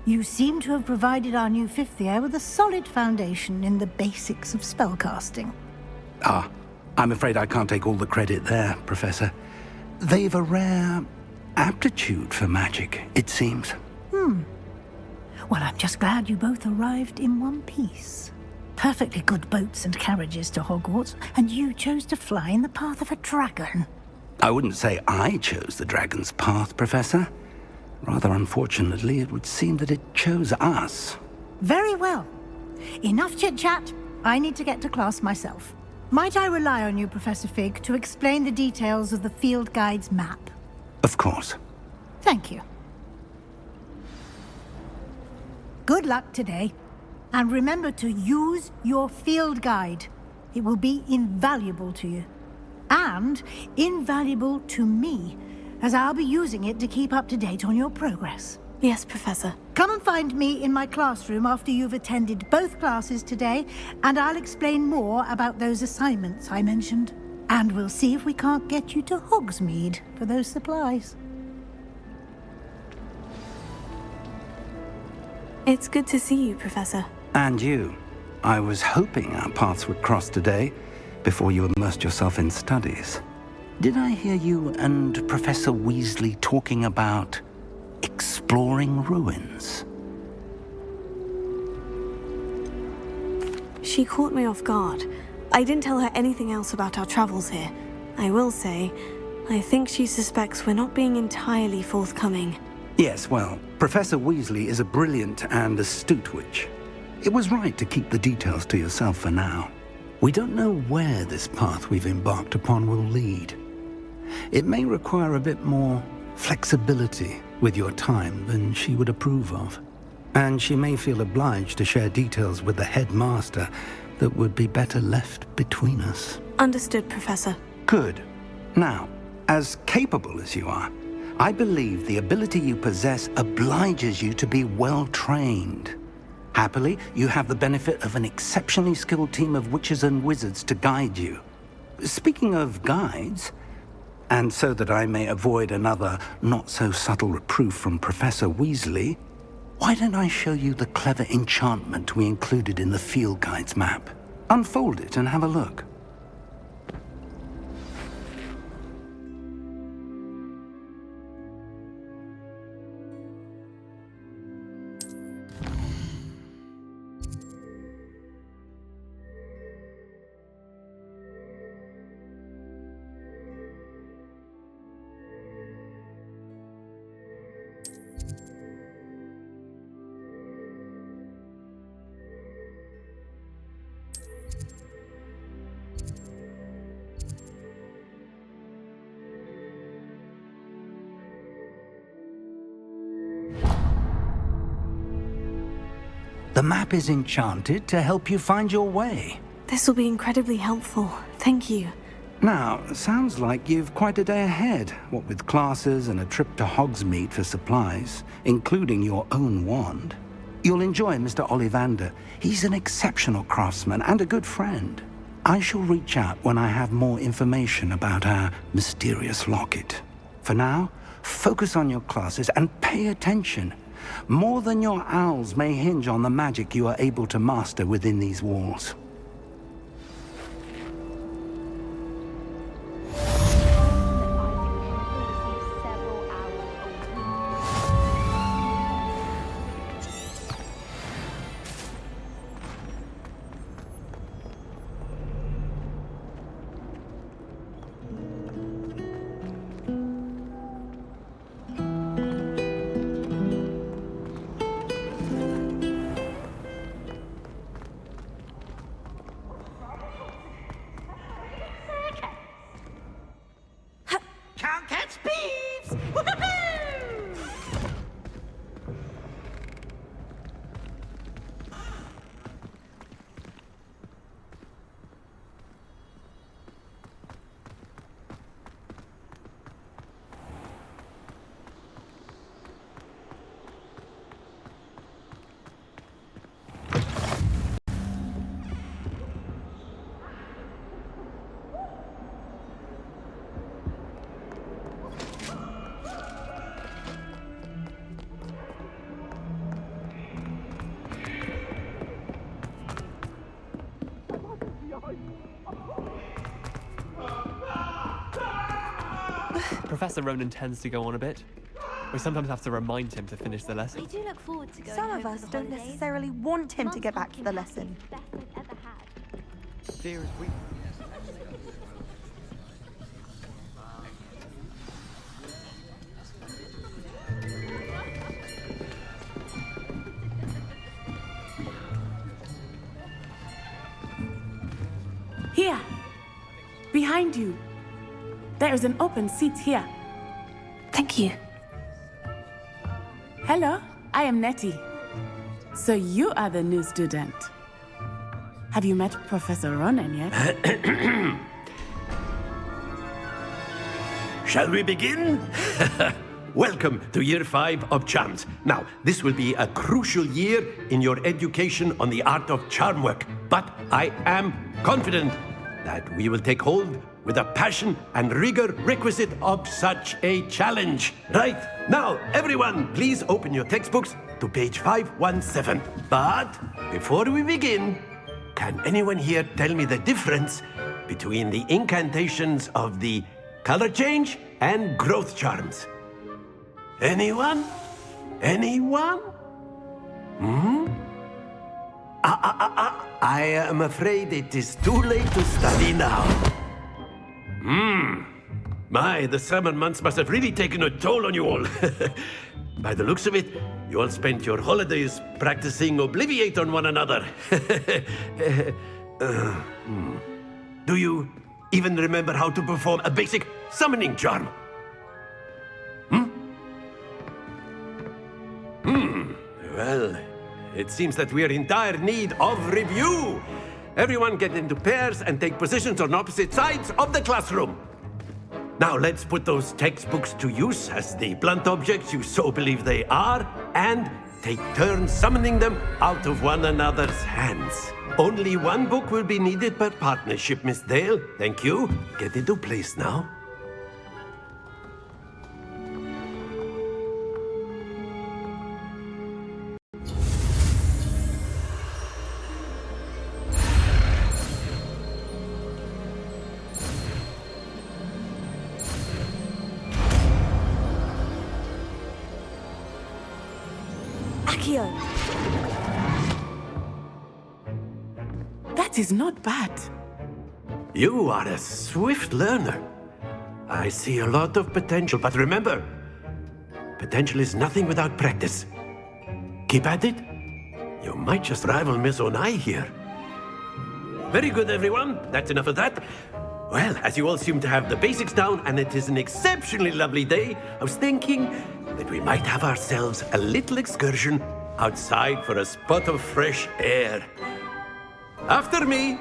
You seem to have provided our new fifth year with a solid foundation in the basics of spellcasting. Ah, I'm afraid I can't take all the credit there, Professor. They've a rare aptitude for magic, it seems. Well, I'm just glad you both arrived in one piece. Perfectly good boats and carriages to Hogwarts, and you chose to fly in the path of a dragon. I wouldn't say I chose the dragon's path, Professor. Rather unfortunately, it would seem that it chose us. Very well. Enough chit-chat. I need to get to class myself. Might I rely on you, Professor Fig, to explain the details of the field guide's map? Of course. Thank you. Good luck today. And remember to use your field guide. It will be invaluable to you. And invaluable to me, as I'll be using it to keep up to date on your progress. Yes, Professor. Come and find me in my classroom after you've attended both classes today, and I'll explain more about those assignments I mentioned. And we'll see if we can't get you to Hogsmeade for those supplies. It's good to see you, Professor. And you. I was hoping our paths would cross today, before you immersed yourself in studies. Did I hear you and Professor Weasley talking about exploring ruins? She caught me off guard. I didn't tell her anything else about our travels here. I will say, I think she suspects we're not being entirely forthcoming. Yes, well, Professor Weasley is a brilliant and astute witch. It was right to keep the details to yourself for now. We don't know where this path we've embarked upon will lead. It may require a bit more flexibility with your time than she would approve of. And she may feel obliged to share details with the headmaster that would be better left between us. Understood, Professor. Good. Now, as capable as you are, I believe the ability you possess obliges you to be well-trained. Happily, you have the benefit of an exceptionally skilled team of witches and wizards to guide you. Speaking of guides, and so that I may avoid another not-so-subtle reproof from Professor Weasley, why don't I show you the clever enchantment we included in the field guide's map? Unfold it and have a look. The map is enchanted to help you find your way. This will be incredibly helpful. Thank you. Now, sounds like you've quite a day ahead, what with classes and a trip to Hogsmeade for supplies, including your own wand. You'll enjoy Mr. Ollivander. He's an exceptional craftsman and a good friend. I shall reach out when I have more information about our mysterious locket. For now, focus on your classes and pay attention. More than your owls may hinge on the magic you are able to master within these walls. Can't catch thieves! Professor Ronan tends to go on a bit. We sometimes have to remind him to finish the lesson. I do look forward to going Some home of us for the don't holidays. necessarily want him to get back to the lesson. Best I've ever had. Fear is weak. Here! Behind you! There is an open seat here. Thank you. Hello, I am Nettie. So you are the new student. Have you met Professor Ronan yet? Shall we begin? Welcome to Year 5 of Charms. Now, this will be a crucial year in your education on the art of charm work, but I am confident that we will take hold with the passion and rigor requisite of such a challenge. Right, now, everyone, please open your textbooks to page 517. But before we begin, can anyone here tell me the difference between the incantations of the color change and growth charms? Anyone? Anyone? I am afraid it is too late to study now. My, the summer months must have really taken a toll on you all. By the looks of it, you all spent your holidays practicing Obliviate on one another. Do you even remember how to perform a basic summoning charm? Well, it seems that we are in dire need of review. Everyone get into pairs and take positions on opposite sides of the classroom. Now let's put those textbooks to use as the blunt objects you so believe they are, and take turns summoning them out of one another's hands. Only one book will be needed per partnership, Miss Dale. Thank you. Get into place now. That is not bad. You are a swift learner. I see a lot of potential, but remember, potential is nothing without practice. Keep at it. You might just rival Miss Onai here. Very good, everyone. That's enough of that. Well, as you all seem to have the basics down, and it is an exceptionally lovely day, I was thinking that we might have ourselves a little excursion outside for a spot of fresh air. After me!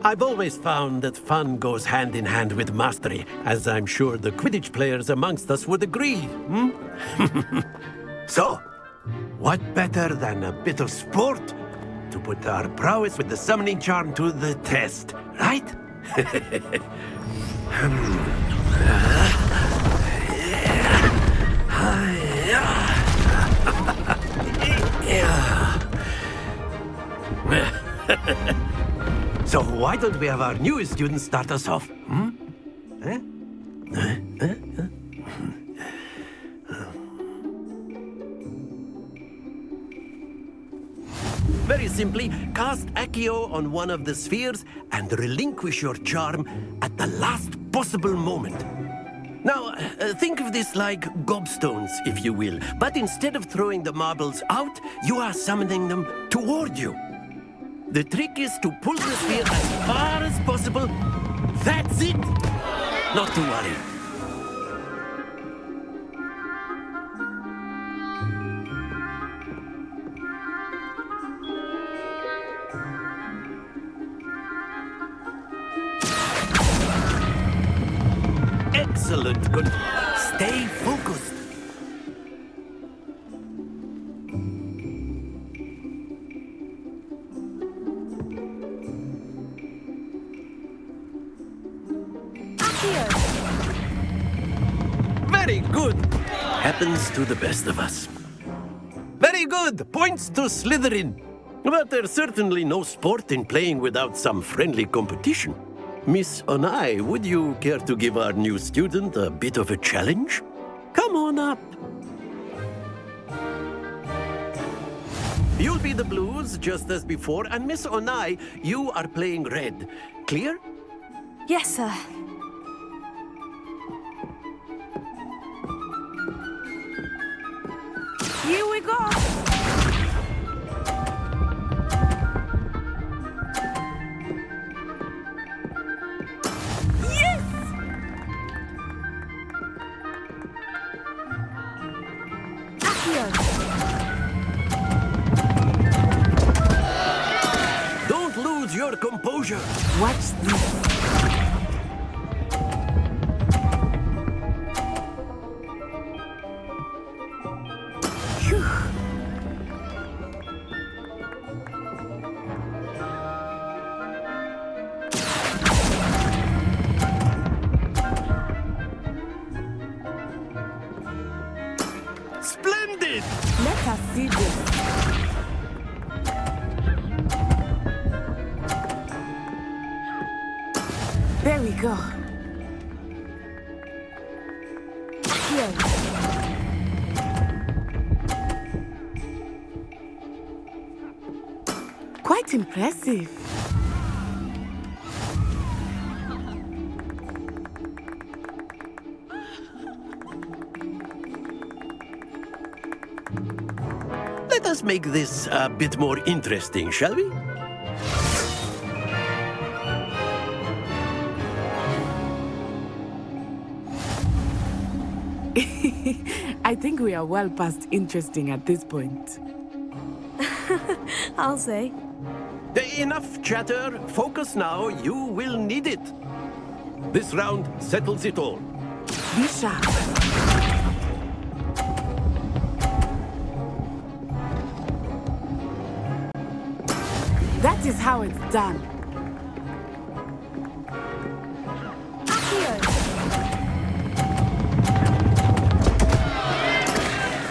I've always found that fun goes hand in hand with mastery, as I'm sure the Quidditch players amongst us would agree, hmm? So, what better than a bit of sport to put our prowess with the summoning charm to the test, right? So why don't we have our newest student start us off? Hmm? Very simply, cast Accio on one of the spheres and relinquish your charm at the last possible moment. Now, think of this like gobstones, if you will, but instead of throwing the marbles out, you are summoning them toward you. The trick is to pull the sphere as far as possible. That's it! Not to worry. Excellent. Good. Stay focused. Very good. Happens to the best of us. Very good. Points to Slytherin. But there's certainly no sport in playing without some friendly competition. Miss Onai, would you care to give our new student a bit of a challenge? Come on up. You'll be the blues, just as before, and Miss Onai, you are playing red. Clear? Yes, sir. Here we go! Yes! Don't lose your composure. Watch this. Splendid! Let us see this. There we go. Here. Quite impressive. Let us make this a bit more interesting, shall we? I think we are well past interesting at this point. I'll say. Enough chatter. Focus now. You will need it. This round settles it all. Be sharp. That is how it's done.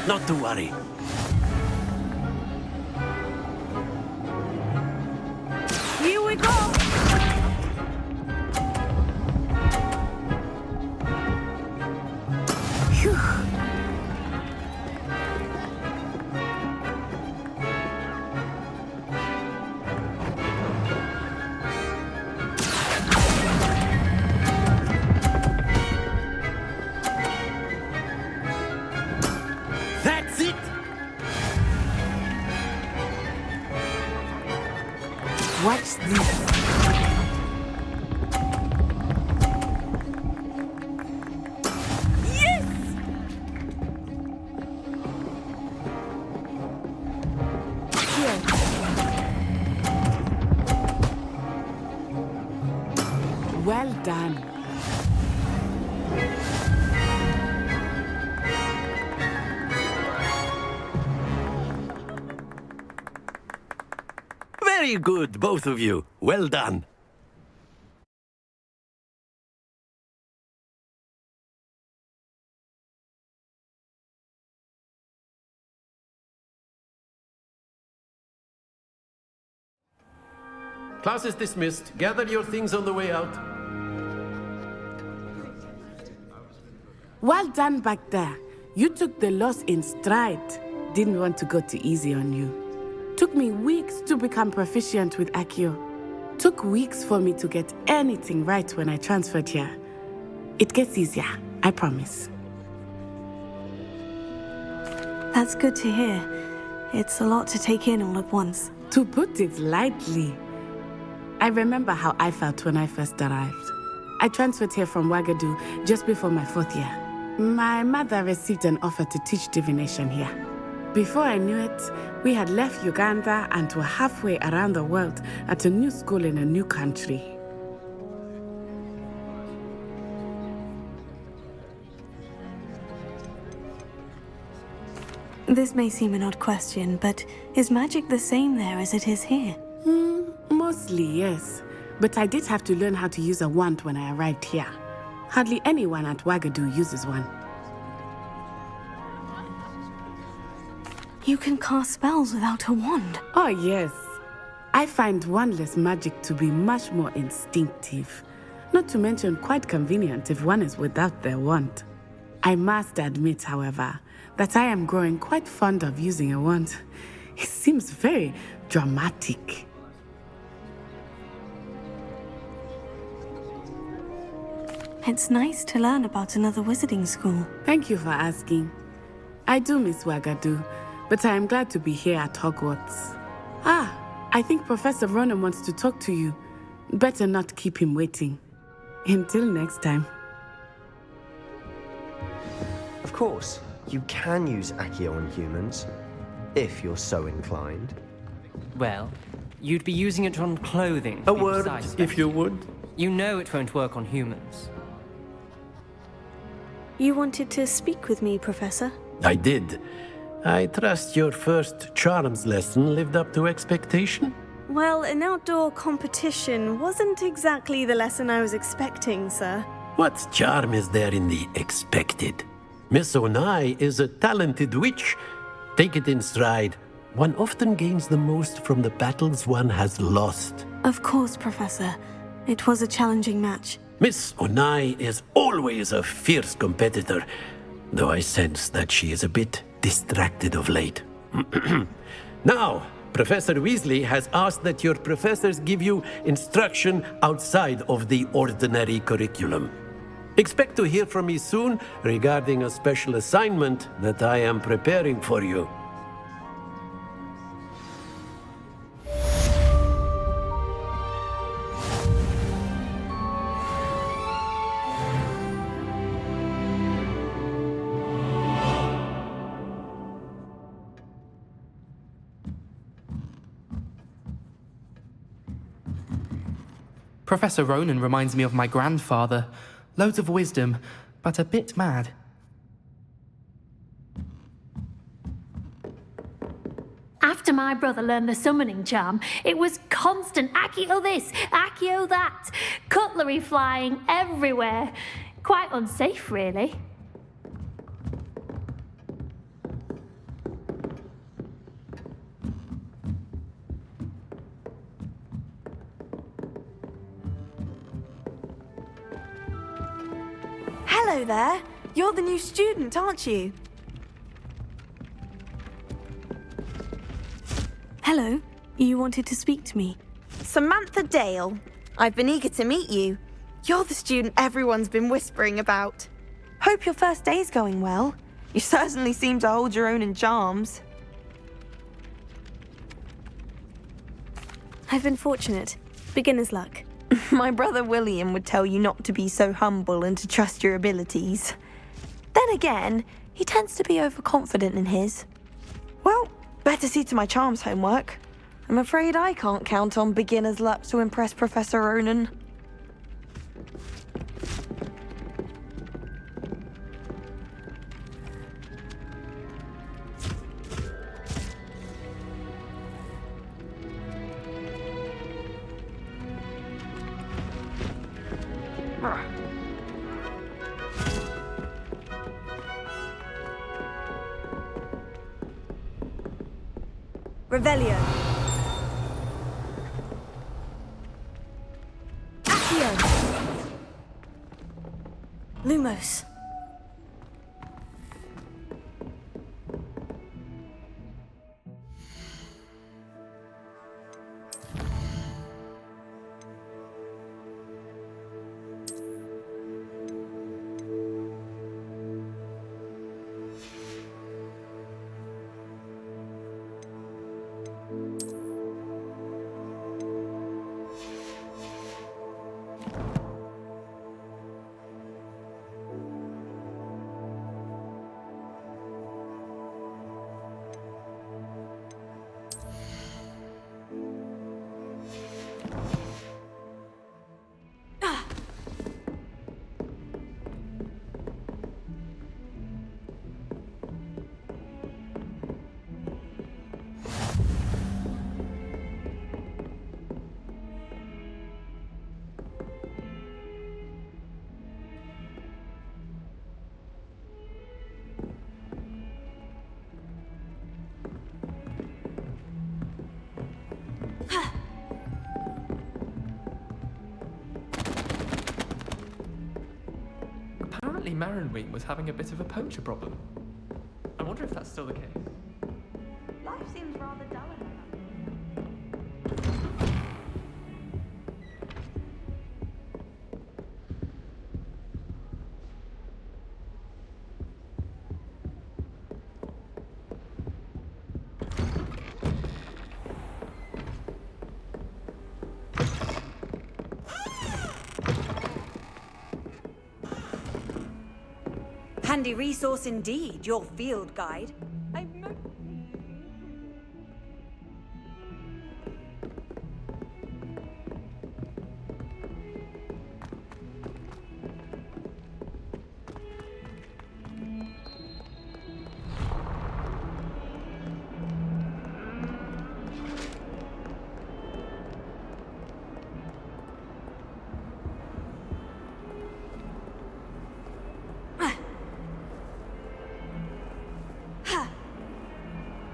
Not to worry. Here we go! Phew. done. Very good, both of you. Well done. Class is dismissed. Gather your things on the way out. Well done back there. You took the loss in stride. Didn't want to go too easy on you. Took me weeks to become proficient with Accio. Took weeks for me to get anything right when I transferred here. It gets easier, I promise. That's good to hear. It's a lot to take in all at once. To put it lightly, I remember how I felt when I first arrived. I transferred here from Ouagadougou just before my 4th year. My mother received an offer to teach divination here. Before I knew it, we had left Uganda and were halfway around the world at a new school in a new country. This may seem an odd question, but is magic the same there as it is here? Mostly, yes. But I did have to learn how to use a wand when I arrived here. Hardly anyone at Ouagadougou uses one. You can cast spells without a wand? Oh, yes. I find wandless magic to be much more instinctive. Not to mention quite convenient if one is without their wand. I must admit, however, that I am growing quite fond of using a wand. It seems very dramatic. It's nice to learn about another wizarding school. Thank you for asking. I do miss Ouagadougou, but I am glad to be here at Hogwarts. I think Professor Ronan wants to talk to you. Better not keep him waiting. Until next time. Of course, you can use Accio on humans, if you're so inclined. Well, you'd be using it on clothing. A word, if you would. You know it won't work on humans. You wanted to speak with me, Professor? I did. I trust your first charms lesson lived up to expectation? Well, an outdoor competition wasn't exactly the lesson I was expecting, sir. What charm is there in the expected? Miss Onai is a talented witch. Take it in stride. One often gains the most from the battles one has lost. Of course, Professor. It was a challenging match. Miss Onai is always a fierce competitor, though I sense that she is a bit distracted of late. Now, Professor Weasley has asked that your professors give you instruction outside of the ordinary curriculum. Expect to hear from me soon regarding a special assignment that I am preparing for you. Professor Ronan reminds me of my grandfather. Loads of wisdom, but a bit mad. After my brother learned the summoning charm, it was constant Accio this, Accio that, cutlery flying everywhere. Quite unsafe, really. Hello there. You're the new student, aren't you? Hello. You wanted to speak to me? Samantha Dale. I've been eager to meet you. You're the student everyone's been whispering about. Hope your first day's going well. You certainly seem to hold your own in charms. I've been fortunate. Beginner's luck. My brother William would tell you not to be so humble and to trust your abilities. Then again, he tends to be overconfident in his. Well, better see to my charms homework. I'm afraid I can't count on beginner's luck to impress Professor Ronan. Revelio. Accio. Lumos. Apparently Marinwing was having a bit of a poacher problem. I wonder if that's still the case. Life seems rather dull. Handy resource indeed, your field guide.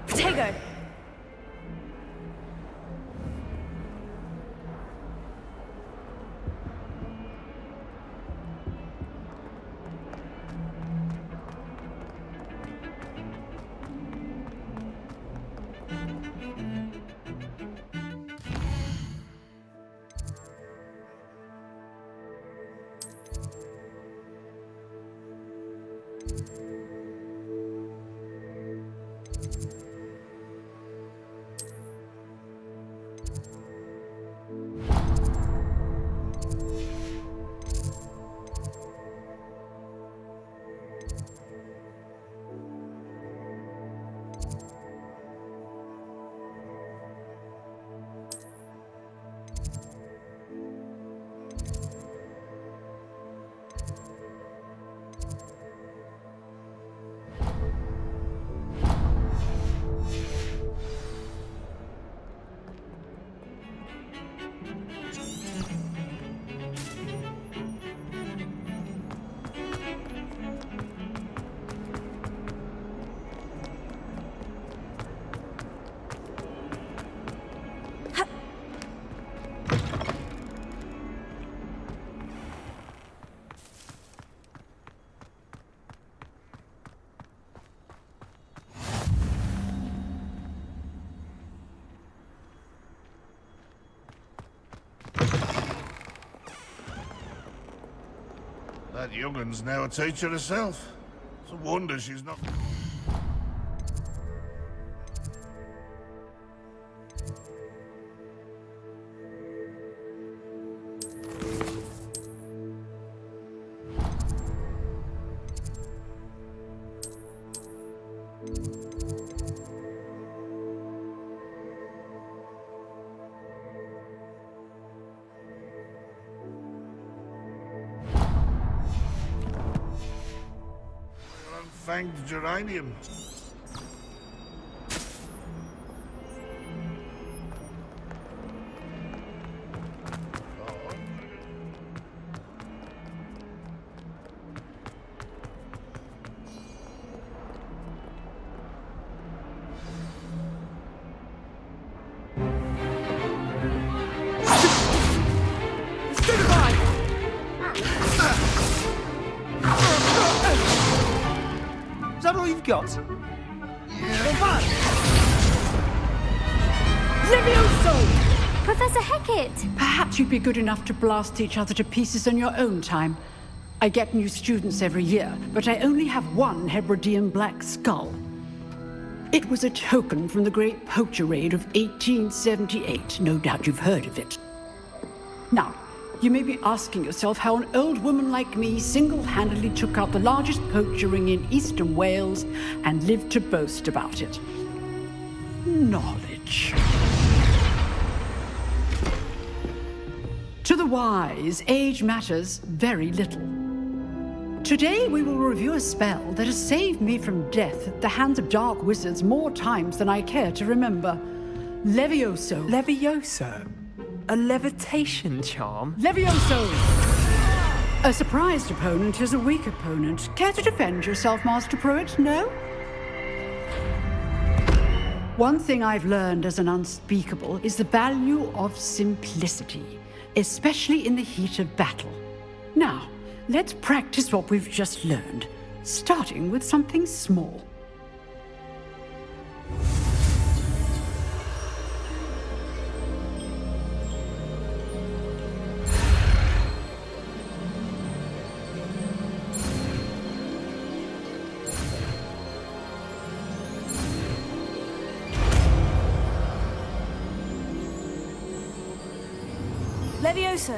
Protego! That young'un's now a teacher herself. It's a wonder she's not... Fanged geranium. that all you've got? Levioso! Professor Hecat! Perhaps you'd be good enough to blast each other to pieces in your own time. I get new students every year, but I only have one Hebridean black skull. It was a token from the Great Poacher Raid of 1878. No doubt you've heard of it. Now, you may be asking yourself how an old woman like me single-handedly took out the largest poacher ring in eastern Wales and lived to boast about it. Knowledge. To the wise, age matters very little. Today we will review a spell that has saved me from death at the hands of dark wizards more times than I care to remember. Levioso. Levioso? A levitation charm? Levioso! A surprised opponent is a weak opponent. Care to defend yourself, Master Pruitt? No? One thing I've learned as an unspeakable is the value of simplicity, especially in the heat of battle. Now, let's practice what we've just learned, starting with something small. Levioso.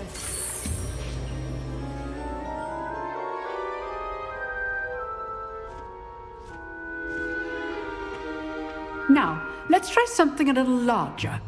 Now, let's try something a little larger.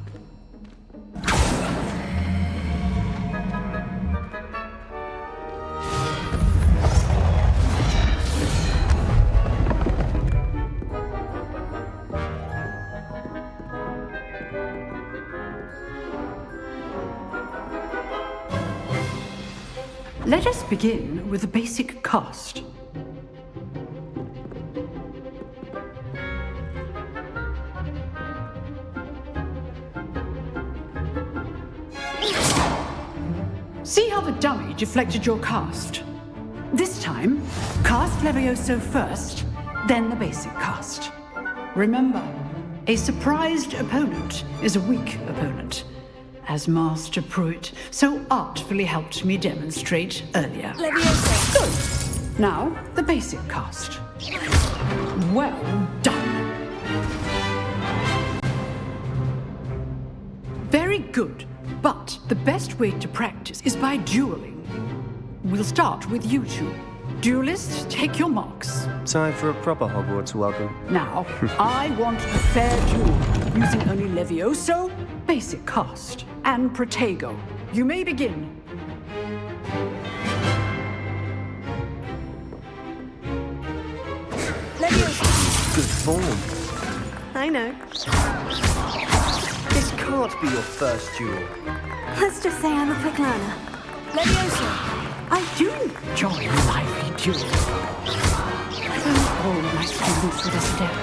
Let us begin with the basic cast. See how the dummy deflected your cast? This time, cast Levioso first, then the basic cast. Remember, a surprised opponent is a weak opponent, as Master Pruitt so artfully helped me demonstrate earlier. Levioso. Good. Now, the basic cast. Well done. Very good. But the best way to practice is by dueling. We'll start with you two. Duelists, take your marks. Time for a proper Hogwarts welcome. Now, I want a fair duel, using only Levioso, basic cast, and Protego. You may begin. Levioso. Good form. I know. This can't be your first duel. Let's just say I'm a quick learner. Levioso. I do enjoy lively duels. I don't all my students with a step.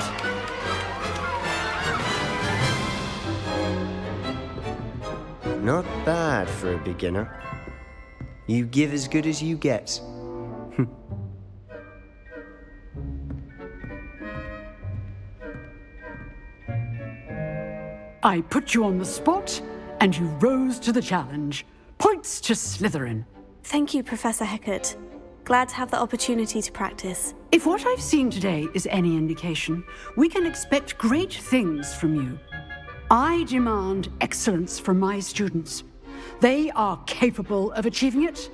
Not bad for a beginner. You give as good as you get. I put you on the spot, and you rose to the challenge. Points to Slytherin. Thank you, Professor Hecat. Glad to have the opportunity to practice. If what I've seen today is any indication, we can expect great things from you. I demand excellence from my students. They are capable of achieving it,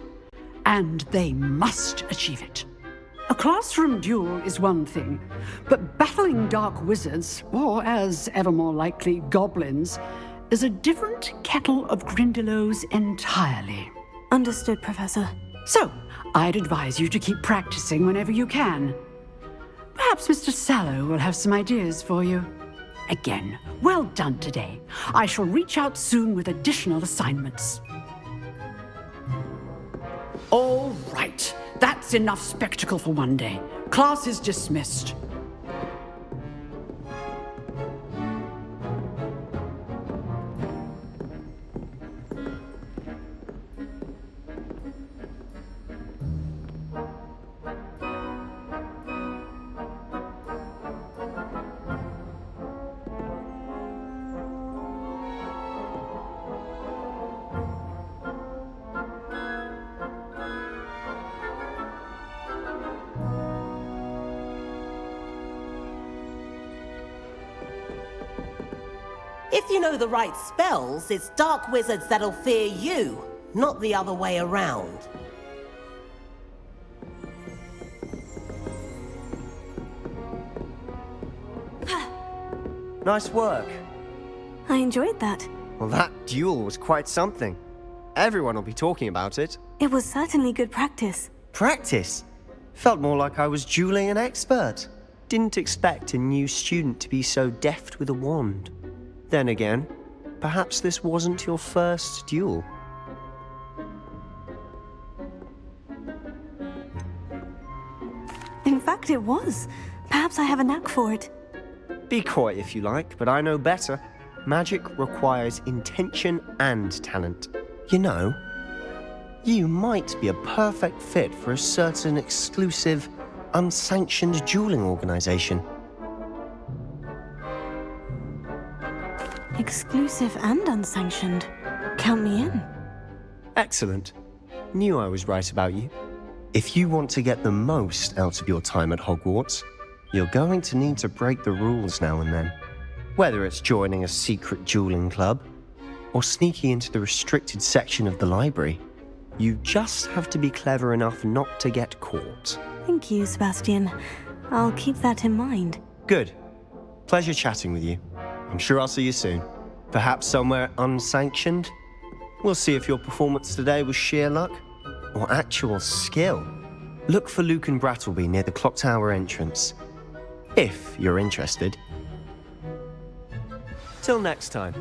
and they must achieve it. A classroom duel is one thing, but battling dark wizards, or as ever more likely, goblins, is a different kettle of Grindylows entirely. Understood, Professor. So, I'd advise you to keep practicing whenever you can. Perhaps Mr. Sallow will have some ideas for you. Again, well done today. I shall reach out soon with additional assignments. All right. That's enough spectacle for one day. Class is dismissed. If you know the right spells, it's dark wizards that'll fear you, not the other way around. Nice work. I enjoyed that. Well, that duel was quite something. Everyone will be talking about it. It was certainly good practice. Practice? Felt more like I was dueling an expert. Didn't expect a new student to be so deft with a wand. Then again, perhaps this wasn't your first duel. In fact, it was. Perhaps I have a knack for it. Be coy if you like, but I know better. Magic requires intention and talent. You know, you might be a perfect fit for a certain exclusive, unsanctioned dueling organization. Exclusive and unsanctioned. Count me in. Excellent. Knew I was right about you. If you want to get the most out of your time at Hogwarts, you're going to need to break the rules now and then. Whether it's joining a secret dueling club, or sneaking into the restricted section of the library, you just have to be clever enough not to get caught. Thank you, Sebastian. I'll keep that in mind. Good. Pleasure chatting with you. I'm sure I'll see you soon. Perhaps somewhere unsanctioned? We'll see if your performance today was sheer luck or actual skill. Look for Luke and Brattleby near the clock tower entrance, if you're interested. Till next time.